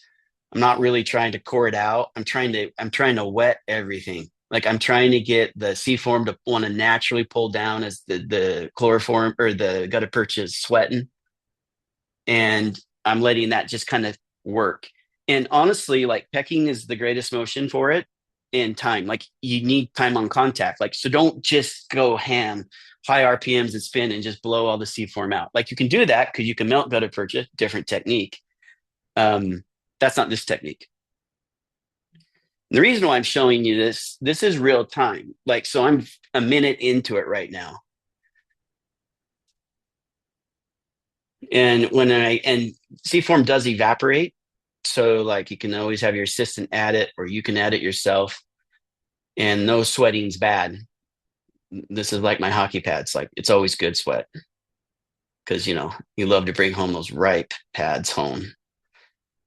I'm not really trying to core it out. I'm trying to wet everything. Like I'm trying to get the C-form to want to naturally pull down as the chloroform or the gutta percha is sweating, and I'm letting that just kind of work. And honestly, like pecking is the greatest motion for it in time. Like you need time on contact. Like, so don't just go ham, high RPMs and spin and just blow all the C form out. Like you can do that because you can melt gutta percha, different technique. Um, that's not this technique. The reason why I'm showing you this is real time. Like, so I'm a minute into it right now. And C form does evaporate. So like you can always have your assistant add it or you can add it yourself. And no sweating's bad. This is like my hockey pads. Like it's always good sweat because you love to bring home those ripe pads home.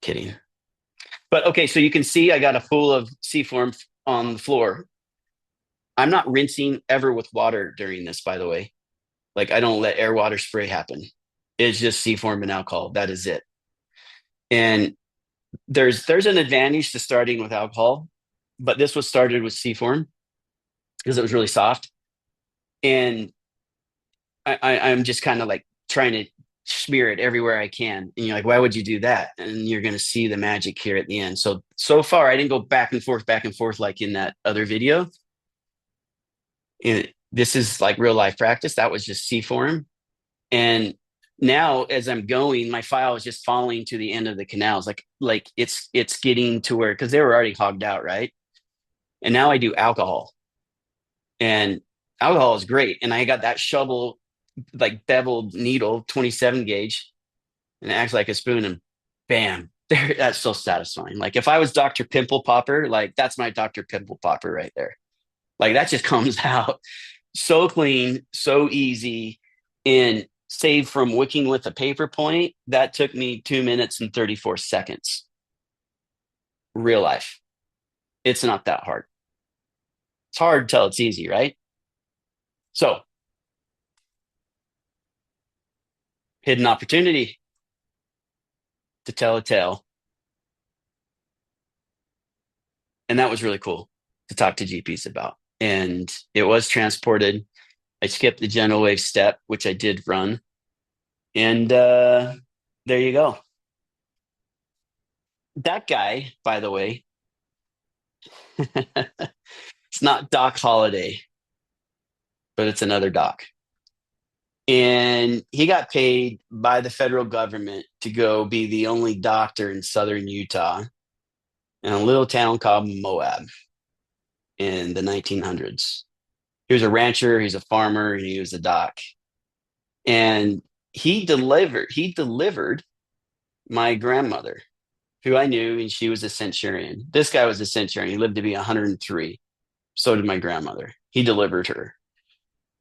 Kidding. But okay, so you can see I got a full of C form on the floor. I'm not rinsing ever with water during this, by the way. Like I don't let air water spray happen. It's just C form and alcohol. That is it. And there's an advantage to starting with alcohol, but this was started with C form because it was really soft. And I'm just kind of like trying to smear it everywhere I can. And you're like, why would you do that? And you're going to see the magic here at the end. So far, I didn't go back and forth like in that other video. This is like real life practice. That was just C form. And now as I'm going, my file is just falling to the end of the canals. Like it's getting to where, because they were already hogged out, right? And now I do alcohol. And alcohol is great. And I got that shovel, like beveled needle, 27 gauge, and it acts like a spoon, and bam, there. That's so satisfying. Like if I was Dr. Pimple Popper, like that's my Dr. Pimple Popper right there. Like that just comes out so clean, so easy, and save from wicking with a paper point. That took me 2 minutes and 34 seconds. Real life. It's not that hard. It's hard till it's easy, right? So, hidden opportunity to tell a tale. And that was really cool to talk to GPs about. And it was transported. I skipped the general wave step, which I did run. And there you go. That guy, by the way, it's not Doc Holliday, but it's another doc. And he got paid by the federal government to go be the only doctor in southern Utah in a little town called Moab in the 1900s. He was a rancher, he's a farmer, and he was a doc. And he delivered my grandmother, who I knew, and she was a centurion. This guy was a centurion. He lived to be 103. So did my grandmother. He delivered her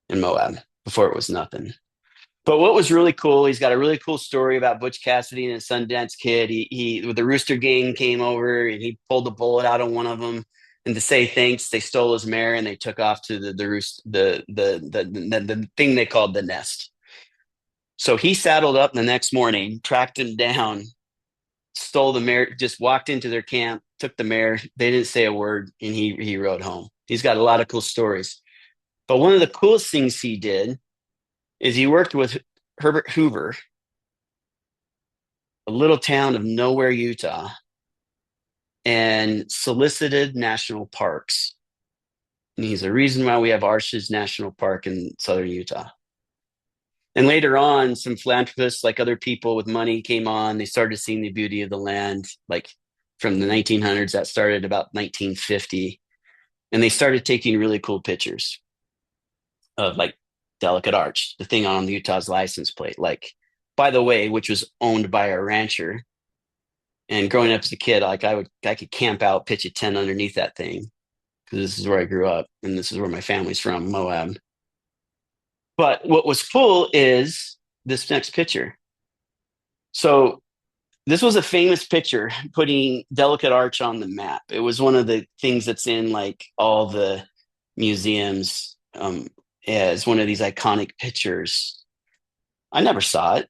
in Moab before it was nothing. But what was really cool, he's got a really cool story about Butch Cassidy and a Sundance Kid. He the Rooster Gang came over and he pulled the bullet out of one of them. And to say thanks, they stole his mare and they took off to the roost the thing they called the nest. So he saddled up the next morning, tracked him down, stole the mare, just walked into their camp, took the mare. They didn't say a word, and he rode home. He's got a lot of cool stories. But one of the coolest things he did is he worked with Herbert Hoover, a little town of nowhere, Utah, and solicited national parks. And he's the reason why we have Arches National Park in southern Utah. And later on, some philanthropists, like other people with money, came on. They started seeing the beauty of the land, like from the 1900s. That started about 1950. And they started taking really cool pictures of like Delicate Arch, the thing on Utah's license plate. Like, by the way, which was owned by a rancher. And growing up as a kid, like I could camp out, pitch a tent underneath that thing because this is where I grew up and this is where my family's from, Moab. But what was cool is this next picture. So this was a famous picture putting Delicate Arch on the map. It was one of the things that's in like all the museums as one of these iconic pictures. I never saw it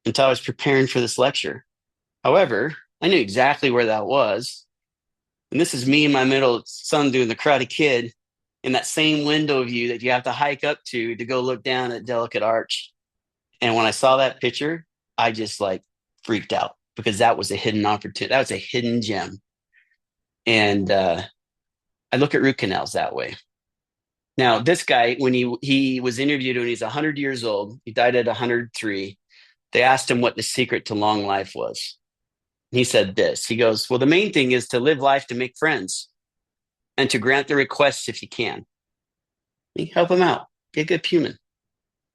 until I was preparing for this lecture. However, I knew exactly where that was. And this is me and my middle son doing the Karate Kid in that same window view that you have to hike up to go look down at Delicate Arch. And when I saw that picture, I just like freaked out because that was a hidden opportunity. That was a hidden gem. And I look at root canals that way. Now, this guy, when he was interviewed when he's 100 years old, he died at 103. They asked him what the secret to long life was. He said this. He goes, well, the main thing is to live life to make friends and to grant their requests if you can. You help them out. Be a good human.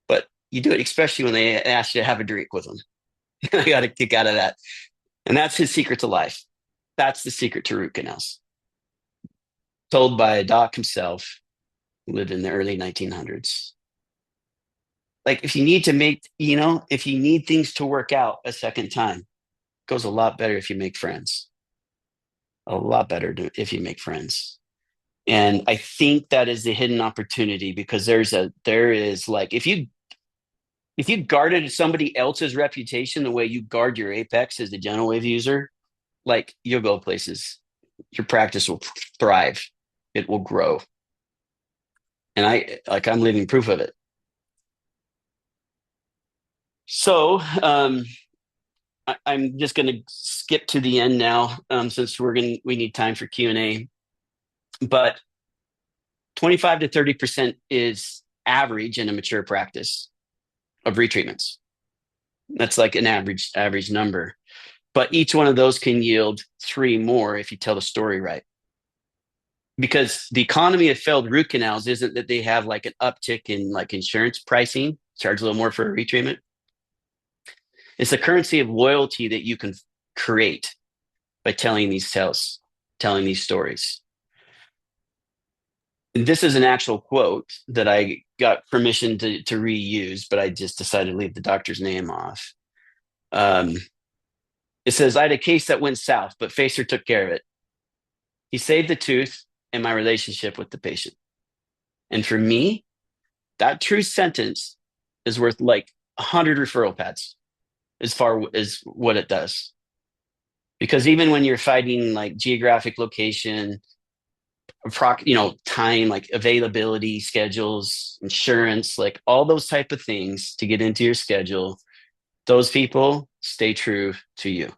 But you do it especially when they ask you to have a drink with them. I got a kick out of that. And that's his secret to life. That's the secret to root canals. Told by Doc himself, who lived in the early 1900s. Like if you need to make, if you need things to work out a second time, it goes a lot better if you make friends. A lot better if you make friends. And I think that is the hidden opportunity because there is like if you guarded somebody else's reputation the way you guard your apex as a GentleWave user, like you'll go places. Your practice will thrive. It will grow. And I'm living proof of it. So I'm just going to skip to the end now since we need time for Q&A. But 25 to 30% is average in a mature practice of retreatments. That's like an average number. But each one of those can yield 3 more if you tell the story right. Because the economy of failed root canals isn't that they have like an uptick in like insurance pricing, charge a little more for a retreatment. It's the currency of loyalty that you can create by telling these tales, telling these stories. And this is an actual quote that I got permission to reuse, but I just decided to leave the doctor's name off. It says, I had a case that went south, but Facer took care of it. He saved the tooth and my relationship with the patient. And for me, that true sentence is worth like 100 referral pads as far as what it does. Because even when you're fighting like geographic location, time, like availability, schedules, insurance, like all those type of things to get into your schedule, those people stay true to you.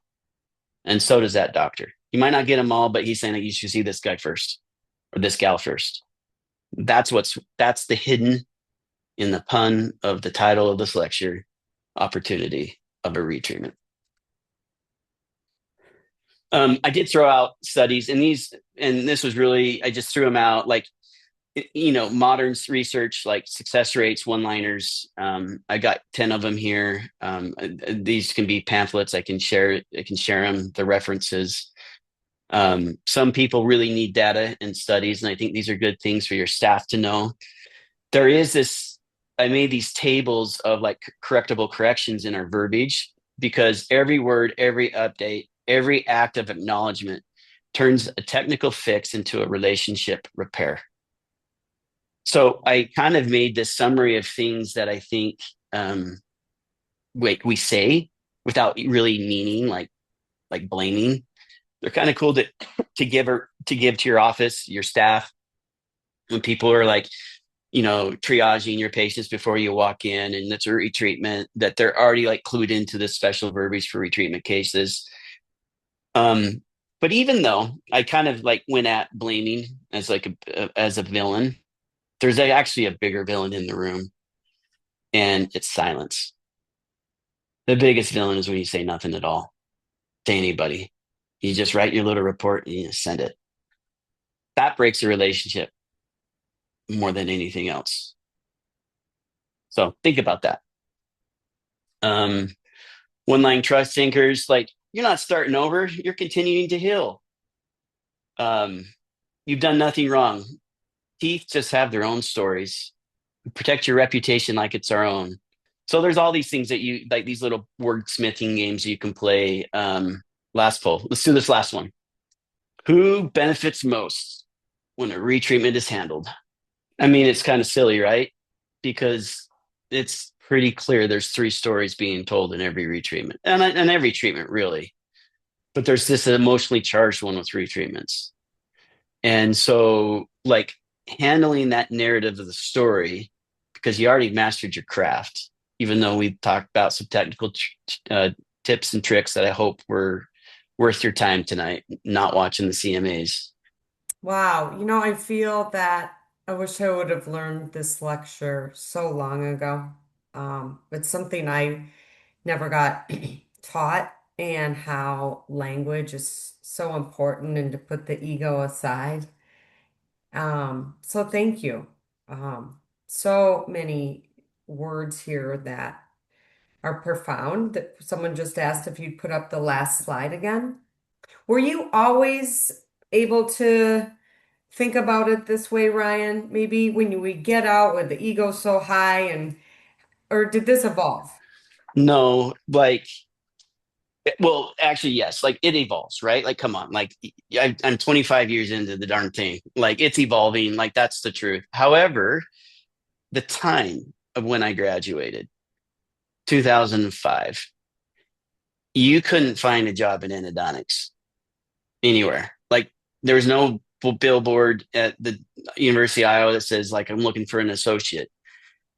And so does that doctor. You might not get them all, but he's saying that you should see this guy first or this gal first. That's the hidden in the pun of the title of this lecture, opportunity of a retreatment. I did throw out studies and this was really, I just threw them out like, modern research, like success rates, one-liners. I got 10 of them here. These can be pamphlets. I can share them, the references. Some people really need data and studies, and I think these are good things for your staff to know. There is I made these tables of like correctable corrections in our verbiage because every word, every update, every act of acknowledgement turns a technical fix into a relationship repair. So I kind of made this summary of things that I think we say without really meaning like blaming. They're kind of cool to give to your office, your staff, when people are like, triaging your patients before you walk in, and it's a retreatment, that they're already like clued into this special verbiage for retreatment cases. Um, but even though I kind of like went at blaming as like as a villain, there's actually a bigger villain in the room, and it's silence. The biggest villain is when you say nothing at all to anybody. You just write your little report and you just send it. That breaks a relationship more than anything else. So think about that. Um, One line trust thinkers, like, you're not starting over, you're continuing to heal. Um, you've done nothing wrong. Teeth just have their own stories. Protect your reputation like it's our own. So there's all these things that you like, these little wordsmithing games you can play. Last poll. Let's do this last one. Who benefits most when a retreatment is handled? I mean, it's kind of silly, right? Because it's pretty clear there's three stories being told in every retreatment, and every treatment really. But there's this emotionally charged one with retreatments, and so like handling that narrative of the story, because you already mastered your craft. Even though we talked about some technical tips and tricks that I hope were worth your time tonight, not watching the CMAs. Wow, I feel that I wish I would have learned this lecture so long ago. It's something I never got taught, and how language is so important and to put the ego aside. So thank you. So many words here that are profound. That someone just asked if you'd put up the last slide again. Were you always able to think about it this way, Ryan? Maybe when we get out with the ego so high, or did this evolve? No, like, well, actually, yes. Like, it evolves, right? Like, come on. Like, I'm 25 years into the darn thing. Like, it's evolving. Like, that's the truth. However, the time of when I graduated, 2005, you couldn't find a job in endodontics anywhere. Like, there was no billboard at the University of Iowa that says, like, I'm looking for an associate.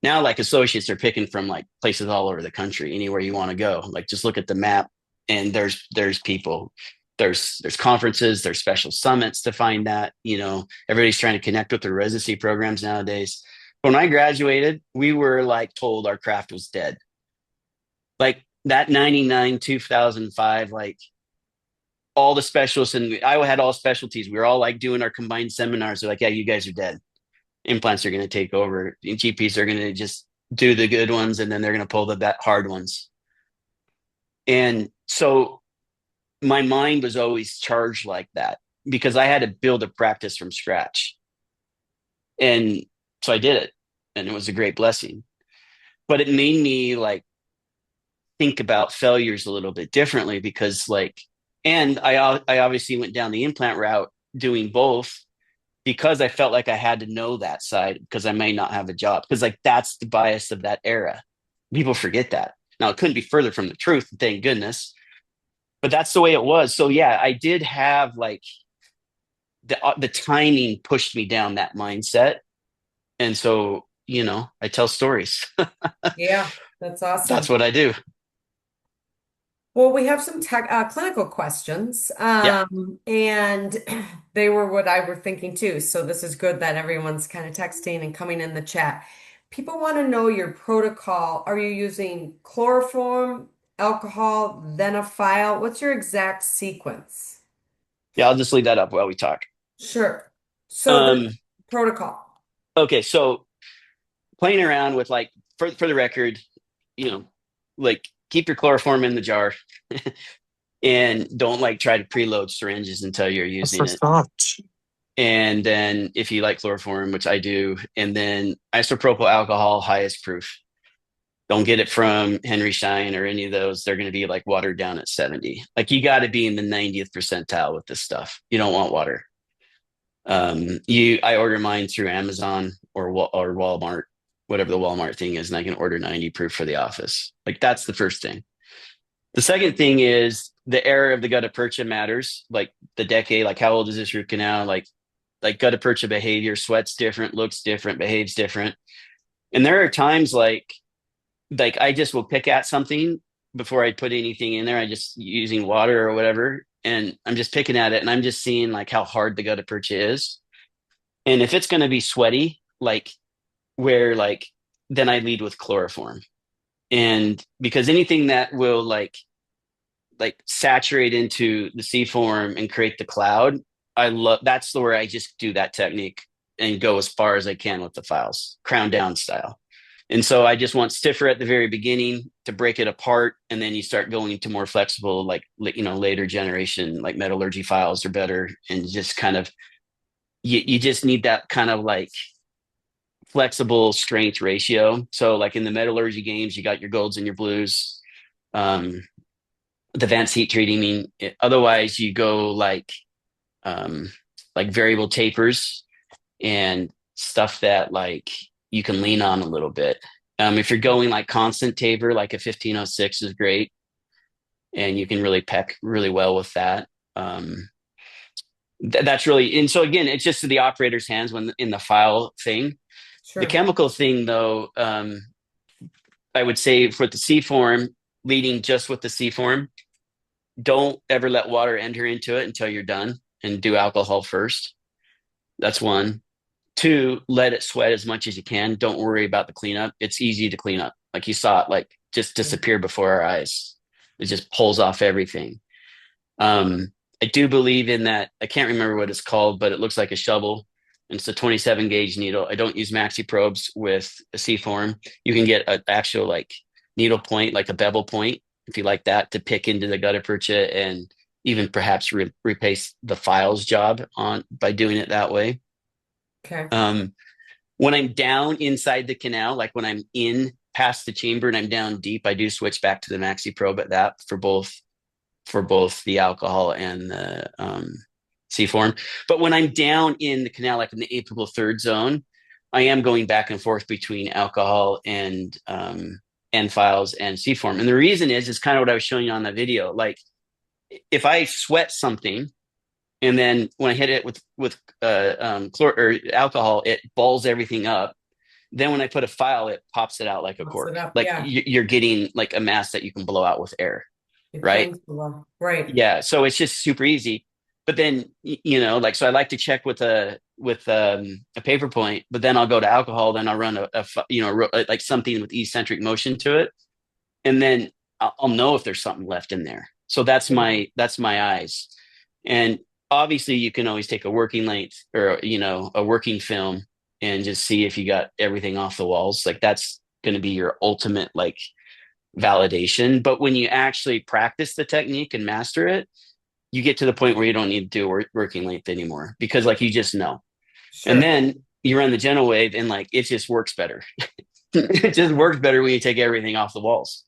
Now, like, associates are picking from like places all over the country, anywhere you want to go. Like, just look at the map, and there's people, there's conferences, there's special summits to find that. Everybody's trying to connect with their residency programs nowadays. When I graduated, we were like told our craft was dead. Like that 99, 2005, like all the specialists, and I had all specialties. We were all like doing our combined seminars. They're like, yeah, you guys are dead. Implants are going to take over. GPs are going to just do the good ones, and then they're going to pull the that hard ones. And so my mind was always charged like that, because I had to build a practice from scratch. And so I did it, and it was a great blessing. But it made me like think about failures a little bit differently, because like, and I obviously went down the implant route doing both, because I felt like I had to know that side, because I may not have a job, because like that's the bias of that era. People forget that. Now it couldn't be further from the truth, thank goodness, but that's the way it was. So yeah, I did have like the timing pushed me down that mindset, and so I tell stories. Yeah, that's That's awesome. what I do. Well, we have some clinical questions, Yeah, and they were what I were thinking too. So this is good that everyone's kind of texting and coming in the chat. People want to know your protocol. Are you using chloroform, alcohol, then a file? What's your exact sequence? yeah. I'll just leave that up while we talk. Sure. So the Um, protocol. okay, so playing around with like, for the record, you know, like keep your chloroform in the jar, and don't like try to preload syringes until you're using it. And then if you like chloroform, which I do, and then isopropyl alcohol, highest proof. Don't get it from Henry Schein or any of those. They're going to be like watered down at 70. Like, you got to be in the 90th percentile with this stuff. You don't want water. I order mine through Amazon or Walmart. whatever the Walmart thing is, and I can order 90 proof for the office. Like that's the first thing. The second thing is the era of the gutta percha matters, like the decade, like how old is this root canal? Like gutta percha behavior, sweats different, looks different, behaves different. And there are times like I just will pick at something before I put anything in there. I just using water or whatever, and I'm just picking at it, and I'm just seeing like how hard the gutta percha is. And if it's going to be sweaty, like where like then I lead with chloroform, and because anything that will like saturate into the C form and create the cloud, I love that's the where I just do that technique and go as far as I can with the files, crown down style. And so I just want stiffer at the very beginning to break it apart, and then you start going to more flexible, like later generation, like metallurgy files are better, and just kind of you just need that kind of like flexible strength ratio. So like in the metallurgy games, you got your golds and your blues. Um, the advanced heat treating, I mean, otherwise you go like variable tapers and stuff that like you can lean on a little bit. If you're going like constant taper, like a 1506 is great, and you can really peck really well with that. That's really, and so again, it's just to the operator's hands when in the file thing. The Sure. chemical thing, though, I would say for the C form, leading just with the C form, don't ever let water enter into it until you're done, and do alcohol first. That's one. Two, let it sweat as much as you can. Don't worry about the cleanup. It's easy to clean up. Like you saw it, like just disappear before our eyes. It just pulls off everything. Um, I do believe in that. I can't remember what it's called, but it looks like a shovel. And it's a 27 gauge needle. I don't use maxi probes with a C form. You can get an actual like needle point, like a bevel point, if you like that, to pick into the gutta percha and even perhaps replace the files job on by doing it that way. Okay. Um, when I'm down inside the canal, like when I'm in past the chamber and I'm down deep, I do switch back to the maxi probe at that for both the alcohol and the C form. But when I'm down in the canal, like in the apical third zone, I am going back and forth between alcohol and files and C form. And the reason is kind of what I was showing you on the video. Like if I sweat something and then when I hit it with chlor or alcohol, it balls everything up. Then when I put a file, it pops it out like a Pops it cork. up. Like Yeah. you're getting like a mass that you can blow out with air, It right? cleans the well. Right. Yeah, so it's just super easy. But then like so I like to check with a paper point, but then I'll go to alcohol, then I'll run like something with eccentric motion to it, and then I'll know if there's something left in there. So that's my eyes. And obviously you can always take a working length or a working film and just see if you got everything off the walls. Like that's going to be your ultimate like validation. But when you actually practice the technique and master it, you get to the point where you don't need to do working length anymore because like you just know. And Sure. then you run the GenoWave and like it just works better. It just works better when you take everything off the walls.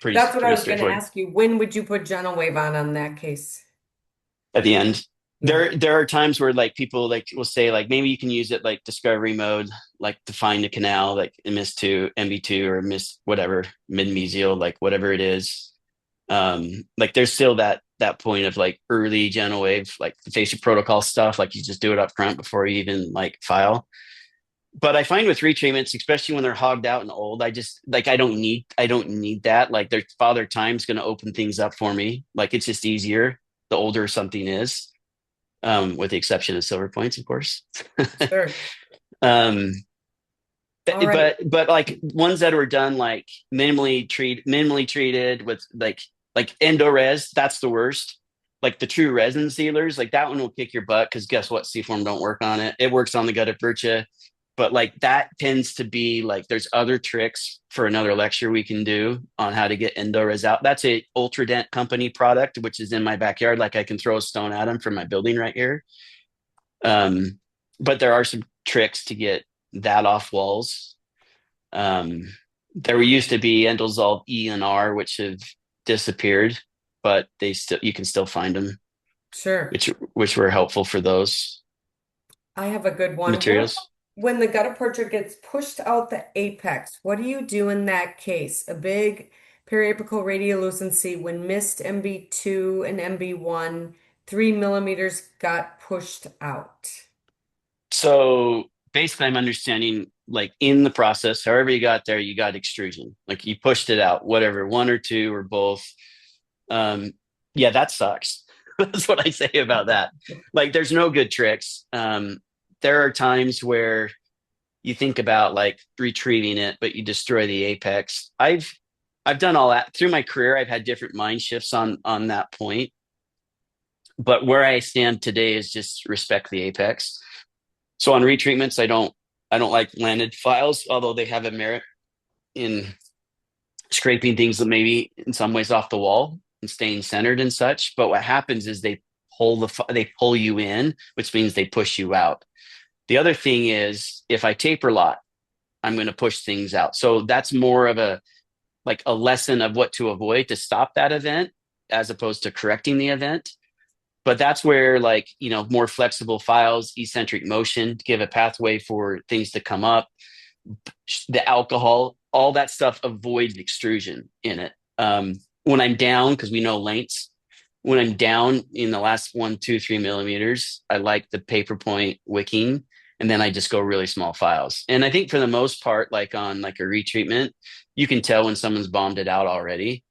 Pretty That's what I pretty was going to straightforward. ask you. When would you put GenoWave on that case? At the end, Yeah. there are times where like people like will say like maybe you can use it like discovery mode, like to find a canal like MS2, MB2, or miss whatever mid mesial, like whatever it is. Like there's still that point of like early GenoWave, like the basic protocol stuff, like you just do it up front before you even like file. But I find with retreatments, especially when they're hogged out and old, I just like I don't need that. Like their father time's going to open things up for me. Like it's just easier the older something is, with the exception of silver points, of course. Sure. um, All right. but like ones that were done like minimally treated with like endorez, that's the worst. Like the true resin sealers, like that one will kick your butt because guess what? C-form don't work on it. It works on the gutta percha, but like that tends to be like there's other tricks for another lecture we can do on how to get endorez out. That's a Ultradent company product, which is in my backyard. Like I can throw a stone at them from my building right here. Um, but there are some tricks to get that off walls. Um, there used to be Endolzol E and R, which have disappeared, but you can still find them, Sure. which were helpful for those I have a good one. What about materials. when the gutta percha gets pushed out the apex, what do you do in that case? A big periapical radiolucency when missed MB2 and MB1, 3 millimeters got pushed out. So basically, I'm understanding like in the process, however you got there, you got extrusion. Like you pushed it out, whatever, one or two or both. Um, yeah, that sucks. That's what I say about that. Like, there's no good tricks. There are times where you think about like retrieving it, but you destroy the apex. I've done all that through my career. I've had different mind shifts on that point, but where I stand today is just respect the apex. So on retreatments, I don't like landed files, although they have a merit in scraping things that maybe in some ways off the wall and staying centered and such. But what happens is they pull you in, which means they push you out. The other thing is if I taper lot, I'm going to push things out. So that's more of a like a lesson of what to avoid to stop that event as opposed to correcting the event. But that's where like, more flexible files, eccentric motion, give a pathway for things to come up, the alcohol, all that stuff avoids extrusion in it. When I'm down, because we know lengths, when I'm down in the last 1, 2, 3 millimeters, I like the paper point wicking, and then I just go really small files. And I think for the most part, like on like a retreatment, you can tell when someone's bombed it out already.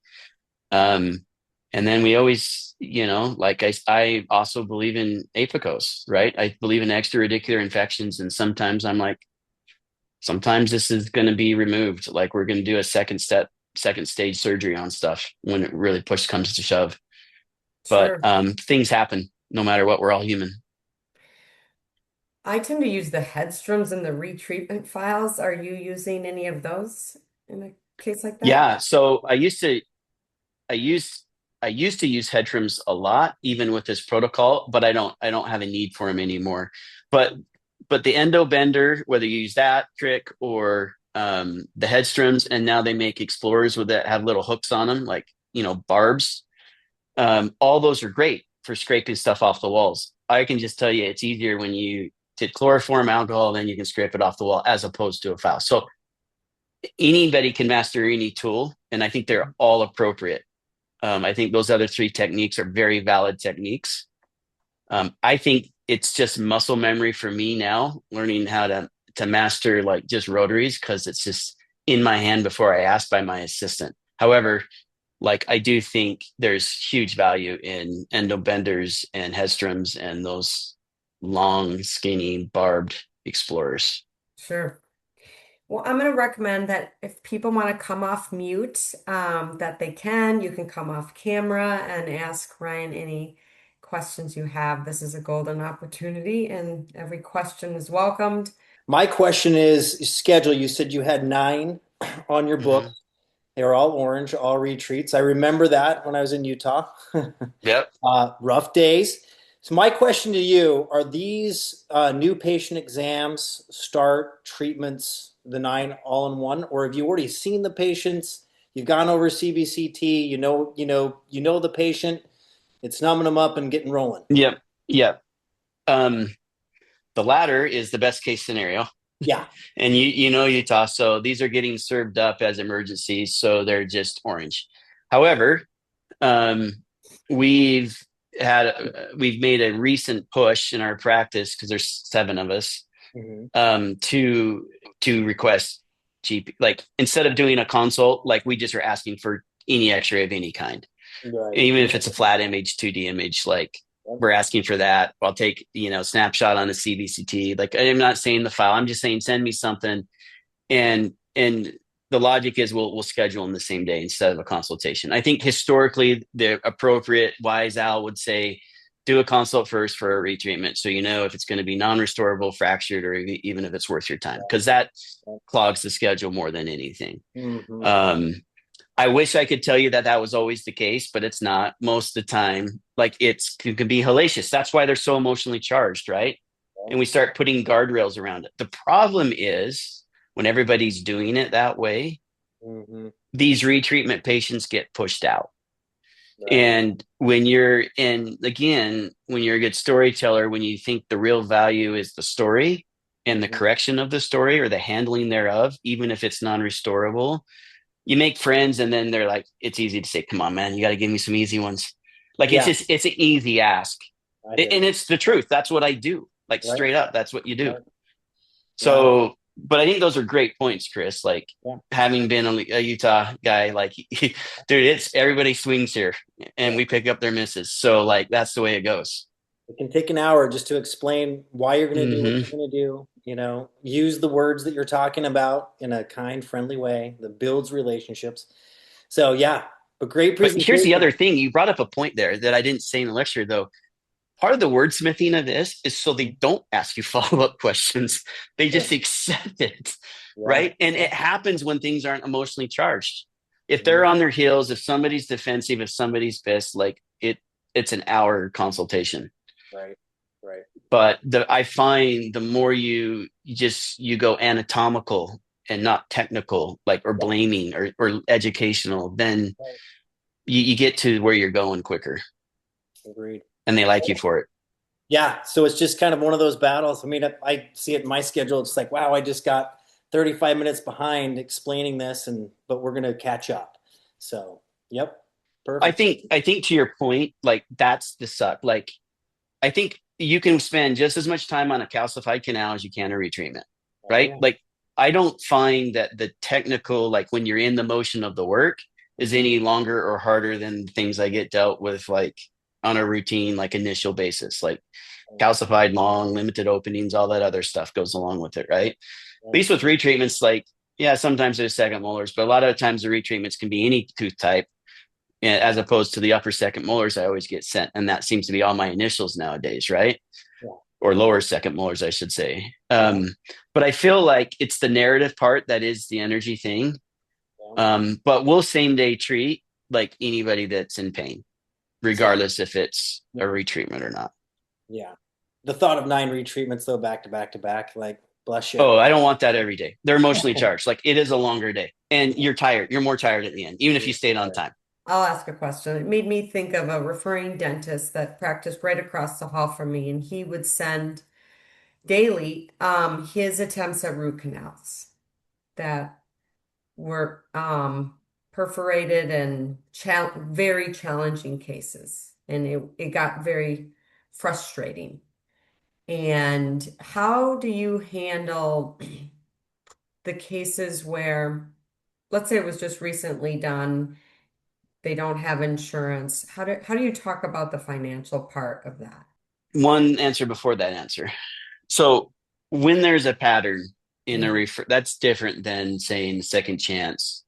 Um, and then we always, like I also believe in apicos, right? I believe in extraradicular infections, and sometimes I'm like, sometimes this is going to be removed. Like we're going to do a second stage surgery on stuff when it really push comes to shove. But Sure. things happen no matter what. We're all human. I tend to use the headstroms and the retreatment files. Are you using any of those in a case like that? Yeah. So I used I used to use head trims a lot, even with this protocol, but I don't have a need for them anymore. But the endo bender, whether you use that trick or the head trims, and now they make explorers with that have little hooks on them, like barbs. All those are great for scraping stuff off the walls. I can just tell you, it's easier when you did chloroform alcohol, then you can scrape it off the wall as opposed to a file. So anybody can master any tool, and I think they're all appropriate. I think those other three techniques are very valid techniques. I think it's just muscle memory for me now, learning how to master like just rotaries because it's just in my hand before I ask by my assistant. However, like I do think there's huge value in endo benders and headstroms and those long, skinny, barbed explorers. Sure. Well, I'm going to recommend that if people want to come off mute, that they can. You can come off camera and ask Ryan any questions you have. This is a golden opportunity, and every question is welcomed. My question is schedule. You said you had nine on your book. Mm-hmm. They were all orange, all retreats. I remember that when I was in Utah. Yep. Rough days. So my question to you, are these new patient exams, start treatments, the nine all in one, or have you already seen the patients? You've gone over CBCT, you know the patient, it's numbing them up and getting rolling. Yep. Yep. Um, the latter is the best case scenario. Yeah. And Utah, so these are getting served up as emergencies, so they're just orange. However, um, we've we've made a recent push in our practice because there's 7 of us Mhm. to request GP. Like instead of doing a consult, like we just are asking for any X-ray of any kind, Right. even if it's a flat image, 2D image, like we're asking for that. I'll take, snapshot on the CBCT. Like I'm not saying the file, I'm just saying send me something. And the logic is we'll schedule them the same day instead of a consultation. I think historically the appropriate wise Al would say do a consult first for a retreatment. So if it's going to be non-restorable, fractured, or even if it's worth your time, because that clogs the schedule more than anything. Mhm. I wish I could tell you that was always the case, but it's not most of the time. Like it can be hellacious. That's why they're so emotionally charged, right? And we start putting guardrails around it. The problem is when everybody's doing it that way, Mhm. these retreatment patients get pushed out. Right. And again, when you're a good storyteller, when you think the real value is the story, and the correction of the story or the handling thereof, even if it's non-restorable, you make friends and then they're like, it's easy to say, come on, man, you got to give me some easy ones. Like Yeah, it's an easy ask. I hear And you. it's the truth. That's what I do. Like Right. straight up, that's what you do. Right. Yeah. So, but I think those are great points, Chris. Like Yeah. having been a Utah guy, like, dude, it's everybody swings here and Yeah. we pick up their misses. So, like, that's the way it goes. It can take an hour just to explain why you're going to do what Hmm. you're going to do. Use the words that you're talking about in a kind, friendly way that builds relationships. So yeah, but great But here's the presentation. other thing. You brought up a point there that I didn't say in the lecture, though. Part of the wordsmithing of this is so they don't ask you follow-up questions. They Sure. just accept it, Yeah. right? And it happens when things aren't emotionally charged. If they're Mhm. on their heels, if somebody's defensive, if somebody's pissed, like it's an hour consultation. Right. Right. But I find the more you go anatomical and not technical, like or Yeah. blaming or educational, then Right. you get to where you're going quicker, Agreed. and they like you for it. Yeah, so it's just kind of one of those battles. I mean, I see it in my schedule. It's like, wow, I just got 35 minutes behind explaining this, but we're going to catch up. So, yep, I perfect. think I think to your point, like that's the suck. Like I think you can spend just as much time on a calcified canal as you can a retreatment, Oh right? yeah. Like I don't find that the technical, like when you're in the motion of the work, is Mhm. any longer or harder than things I get dealt with like on a routine, like initial basis, like calcified long, limited openings, all that other stuff goes along with it, right? At Yeah. least with retreatments, like yeah, sometimes there's second molars, but a lot of times the retreatments can be any tooth type as opposed to the upper second molars I always get sent. And that seems to be all my initials nowadays, right? Yeah. Or lower second molars, I should say. Yeah. But I feel like it's the narrative part that is the energy thing. Yeah. But we'll same day treat like anybody that's in pain, So, regardless if it's a yeah. retreatment or not. Yeah. The thought of 9 retreatments though, back to back to back, like, bless you. Oh, I don't want that every day. They're emotionally charged. Like it is a longer day and you're tired. You're more tired at the end, even if you stayed on time. I'll ask a question. It made me think of a referring dentist that practiced right across the hall from me, and he would send daily his attempts at root canals that were perforated and very challenging cases. And it got very frustrating. And how do you handle the cases where, let's say it was just recently done, they don't have insurance? How do you talk about the financial part of that? One answer before that answer. So when there's a pattern in a Mhm, refer, that's different than saying second chance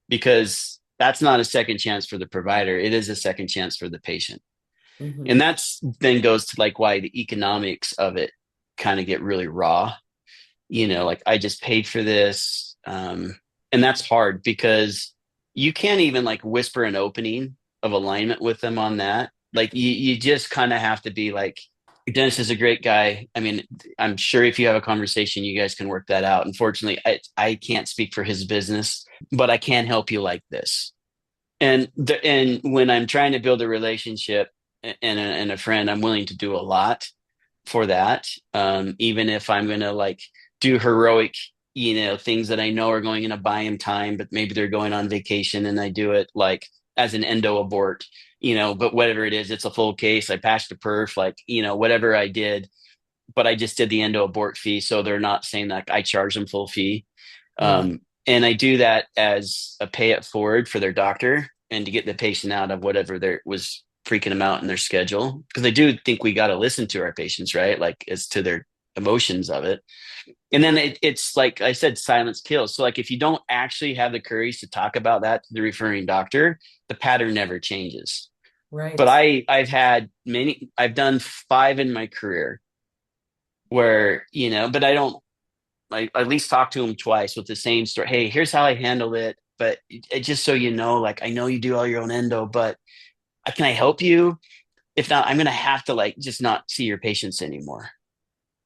because that's not a second chance for the provider. It is a second chance for the patient. And mhm. that's then goes to like why the economics of it kind of get really raw. Like I just paid for this. And that's hard because you can't even like whisper an opening of alignment with them on that. Like you just kind of have to be like, Dennis is a great guy. I mean, I'm sure if you have a conversation, you guys can work that out. Unfortunately, I can't speak for his business, but I can help you like this. And when I'm trying to build a relationship and a friend, I'm willing to do a lot for that. Even if I'm gonna like do heroic, things that I know are going to buy him time, but maybe they're going on vacation and I do it like as an endo abort, but whatever it is, it's a full case. I passed the perf, like, whatever I did, but I just did the endo abort fee. So they're not saying that I charge them full fee. Mm, And I do that as a pay it forward for their doctor and to get the patient out of whatever there was freaking them out in their schedule. Because I do think we got to listen to our patients, right? Like as to their emotions of it. And then it's like I said, silence kills. So like if you don't actually have the courage to talk about that to the referring doctor, the pattern never changes. But right. I've done 5 in my career where, but I don't like at least talk to him twice with the same story. Hey, here's how I handled it. But just so you know, like I know you do all your own endo, but can I help you? If not, I'm gonna have to like just not see your patients anymore.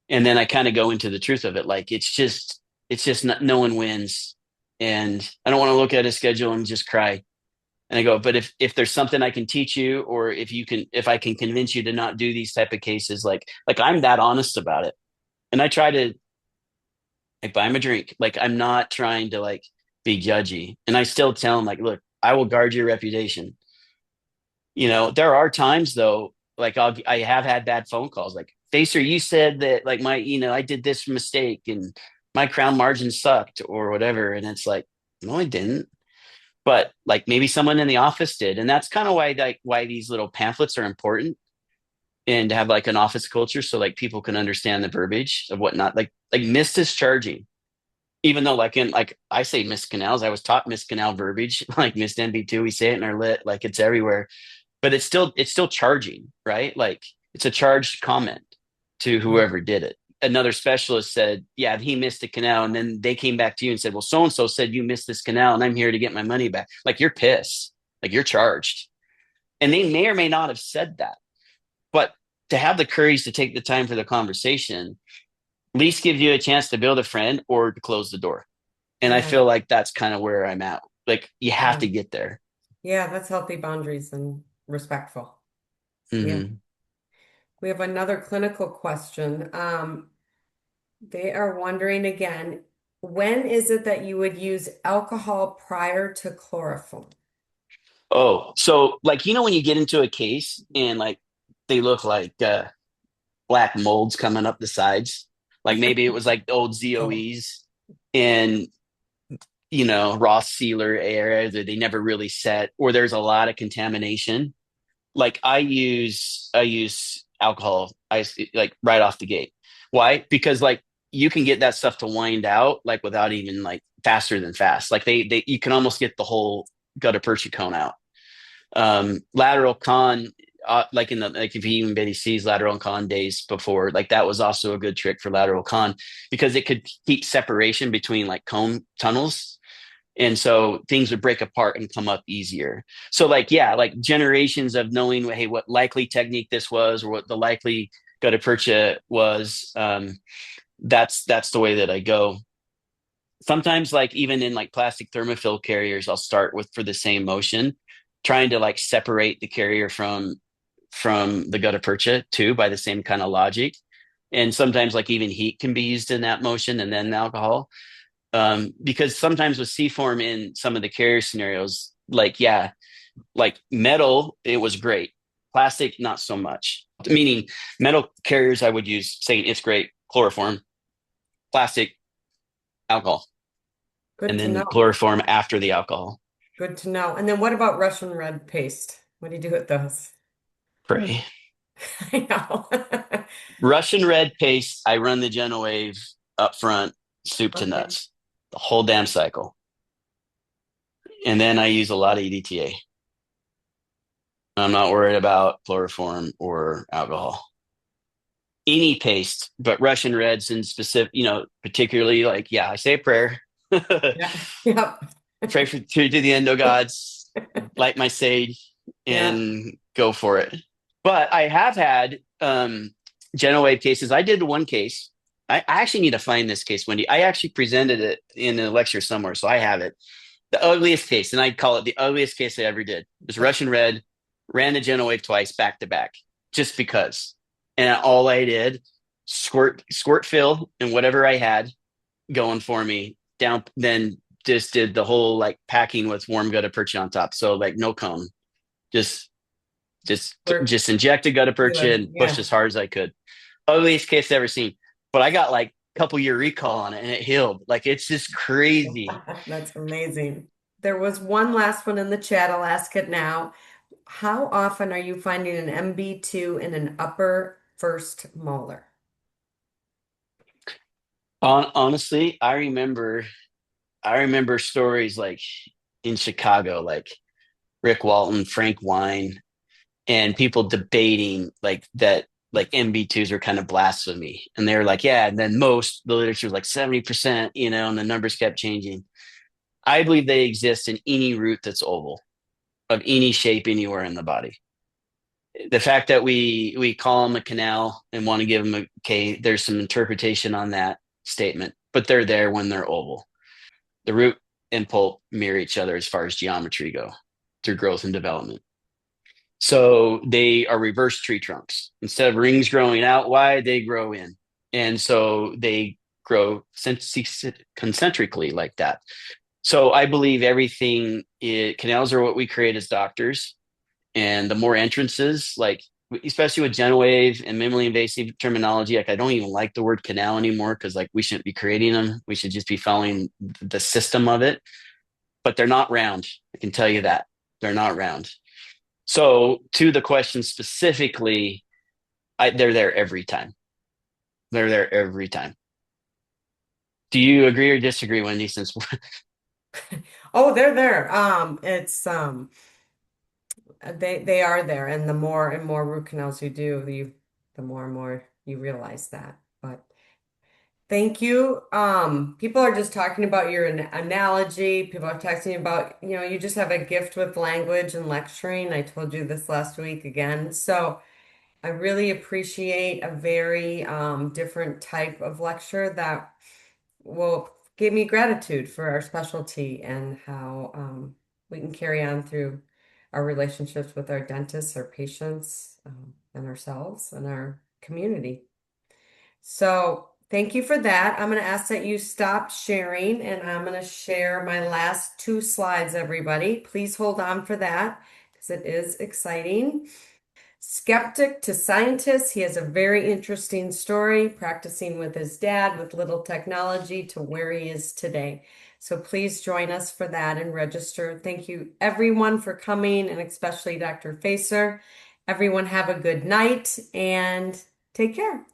And then I kind of go into the truth of it. Like it's just not, no one wins. And I don't want to look at a schedule and just cry. And I go, but if there's something I can teach you, or if I can convince you to not do these type of cases, like I'm that honest about it. And I try to I buy him a drink. Like I'm not trying to like be judgy. And I still tell him like, look, I will guard your reputation. There are times though, like I have had bad phone calls like, Facer, you said that like I did this mistake and my crown margin sucked or whatever. And it's like, no, I didn't. But like maybe someone in the office did. And that's kind of why these little pamphlets are important and to have like an office culture so like people can understand the verbiage of whatnot. Like misdischarging. Even though like I say missed canals, I was taught missed canal verbiage, like missed MB2, we say it in our lit, like it's everywhere. But it's still charging, right? Like it's a charged comment to whoever did it. Another specialist said, yeah, he missed a canal. And then they came back to you and said, well, so and so said you missed this canal and I'm here to get my money back. Like you're pissed, like you're charged. And they may or may not have said that. But to have the courage to take the time for the conversation, at least gives you a chance to build a friend or to close the door. And I Yeah. feel like that's kind of where I'm at. Like you have Yeah. to get there. Yeah, that's healthy boundaries and respectful. Yeah. Hmm. We have another clinical question. They are wondering again, when is it that you would use alcohol prior to chloroform? Oh, so like when you get into a case and like they look like black molds coming up the sides, like maybe it was like the old Oh, ZOEs and Ross sealer area that they never really set, or there's a lot of contamination. Like I use alcohol, like right off the gate. Why? Because like you can get that stuff to wind out like without even like faster than fast. Like they you can almost get the whole gutta percha cone out. Lateral con, like in the like if you even Betty sees lateral con days before, like that was also a good trick for lateral con because it could keep separation between like cone tunnels, and so things would break apart and come up easier. So like yeah, like generations of knowing hey what likely technique this was or what the likely gutta percha was. That's the way that I go. Sometimes like even in like plastic thermofill carriers, I'll start with for the same motion, trying to like separate the carrier from the gutta percha too by the same kind of logic. And sometimes like even heat can be used in that motion and then alcohol. Because sometimes with C form in some of the carrier scenarios, like yeah, like metal, it was great. Plastic, not so much. Meaning metal carriers, I would use saying it's great, chloroform, plastic, alcohol, good and to then know. chloroform after the alcohol. Good to know. And then what about Russian red paste? What do you do with those? Pray. I know. Russian red paste, I run the Genowave up front, soup to Okay. nuts, the whole damn cycle. And then I use a lot of EDTA. I'm not worried about chloroform or alcohol. Any paste, but Russian reds in specific, particularly like, yeah, I say a prayer. Yeah. Yep. Pray to the endo gods, light my sage, Yeah. and go for it. But I have had Genowave cases. I did one case. I actually need to find this case, Wendy. I actually presented it in a lecture somewhere, so I have it. The ugliest case, and I'd call it the ugliest case I ever did. It was Russian red, ran the Genowave twice back to back, just because. And all I did, squirt fill and whatever I had going for me down, then just did the whole like packing with warm gutta percha on top. So like no cone, just just We're just injected gutta percha good. and pushed Yeah. as hard as I could. Ugliest case I've ever seen. But I got like a couple year recall on it and it healed. Like it's just crazy. That's amazing. There was one last one in the chat. I'll ask it now. How often are you finding an MB2 in an upper first molar? Honestly, I remember stories like in Chicago, like Rick Walton, Frank Wine, and people debating like that like MB2s are kind of blasphemy. And they were like, yeah, and then the literature was like 70%, and the numbers kept changing. I believe they exist in any root that's oval of any shape anywhere in the body. The fact that we call them a canal and want to give them a K, there's some interpretation on that statement, but they're there when they're oval. The root and pulp mirror each other as far as geometry go through growth and development. So they are reverse tree trunks. Instead of rings growing out wide, they grow in. And so they grow concentrically like that. So I believe canals are what we create as doctors. And the more entrances, like especially with GentleWave and minimally invasive terminology, like I don't even like the word canal anymore because like we shouldn't be creating them. We should just be following the system of it. But they're not round. I can tell you that. They're not round. So to the question specifically, they're there every time. They're there every time. Do you agree or disagree, Wendy? Since Oh, they're there. It's they are there, and the more and more root canals you do, the more and more you realize that. But thank you. People are just talking about your analogy. People are texting about, you just have a gift with language and lecturing. I told you this last week again. So I really appreciate a very different type of lecture that will give me gratitude for our specialty and how we can carry on through our relationships with our dentists, our patients, and ourselves and our community. So thank you for that. I'm going to ask that you stop sharing, and I'm going to share my last two slides, everybody. Please hold on for that because it is exciting. Skeptic to scientist, he has a very interesting story, practicing with his dad with little technology to where he is today. So please join us for that and register. Thank you everyone for coming, and especially Dr. Facer. Everyone have a good night and take care.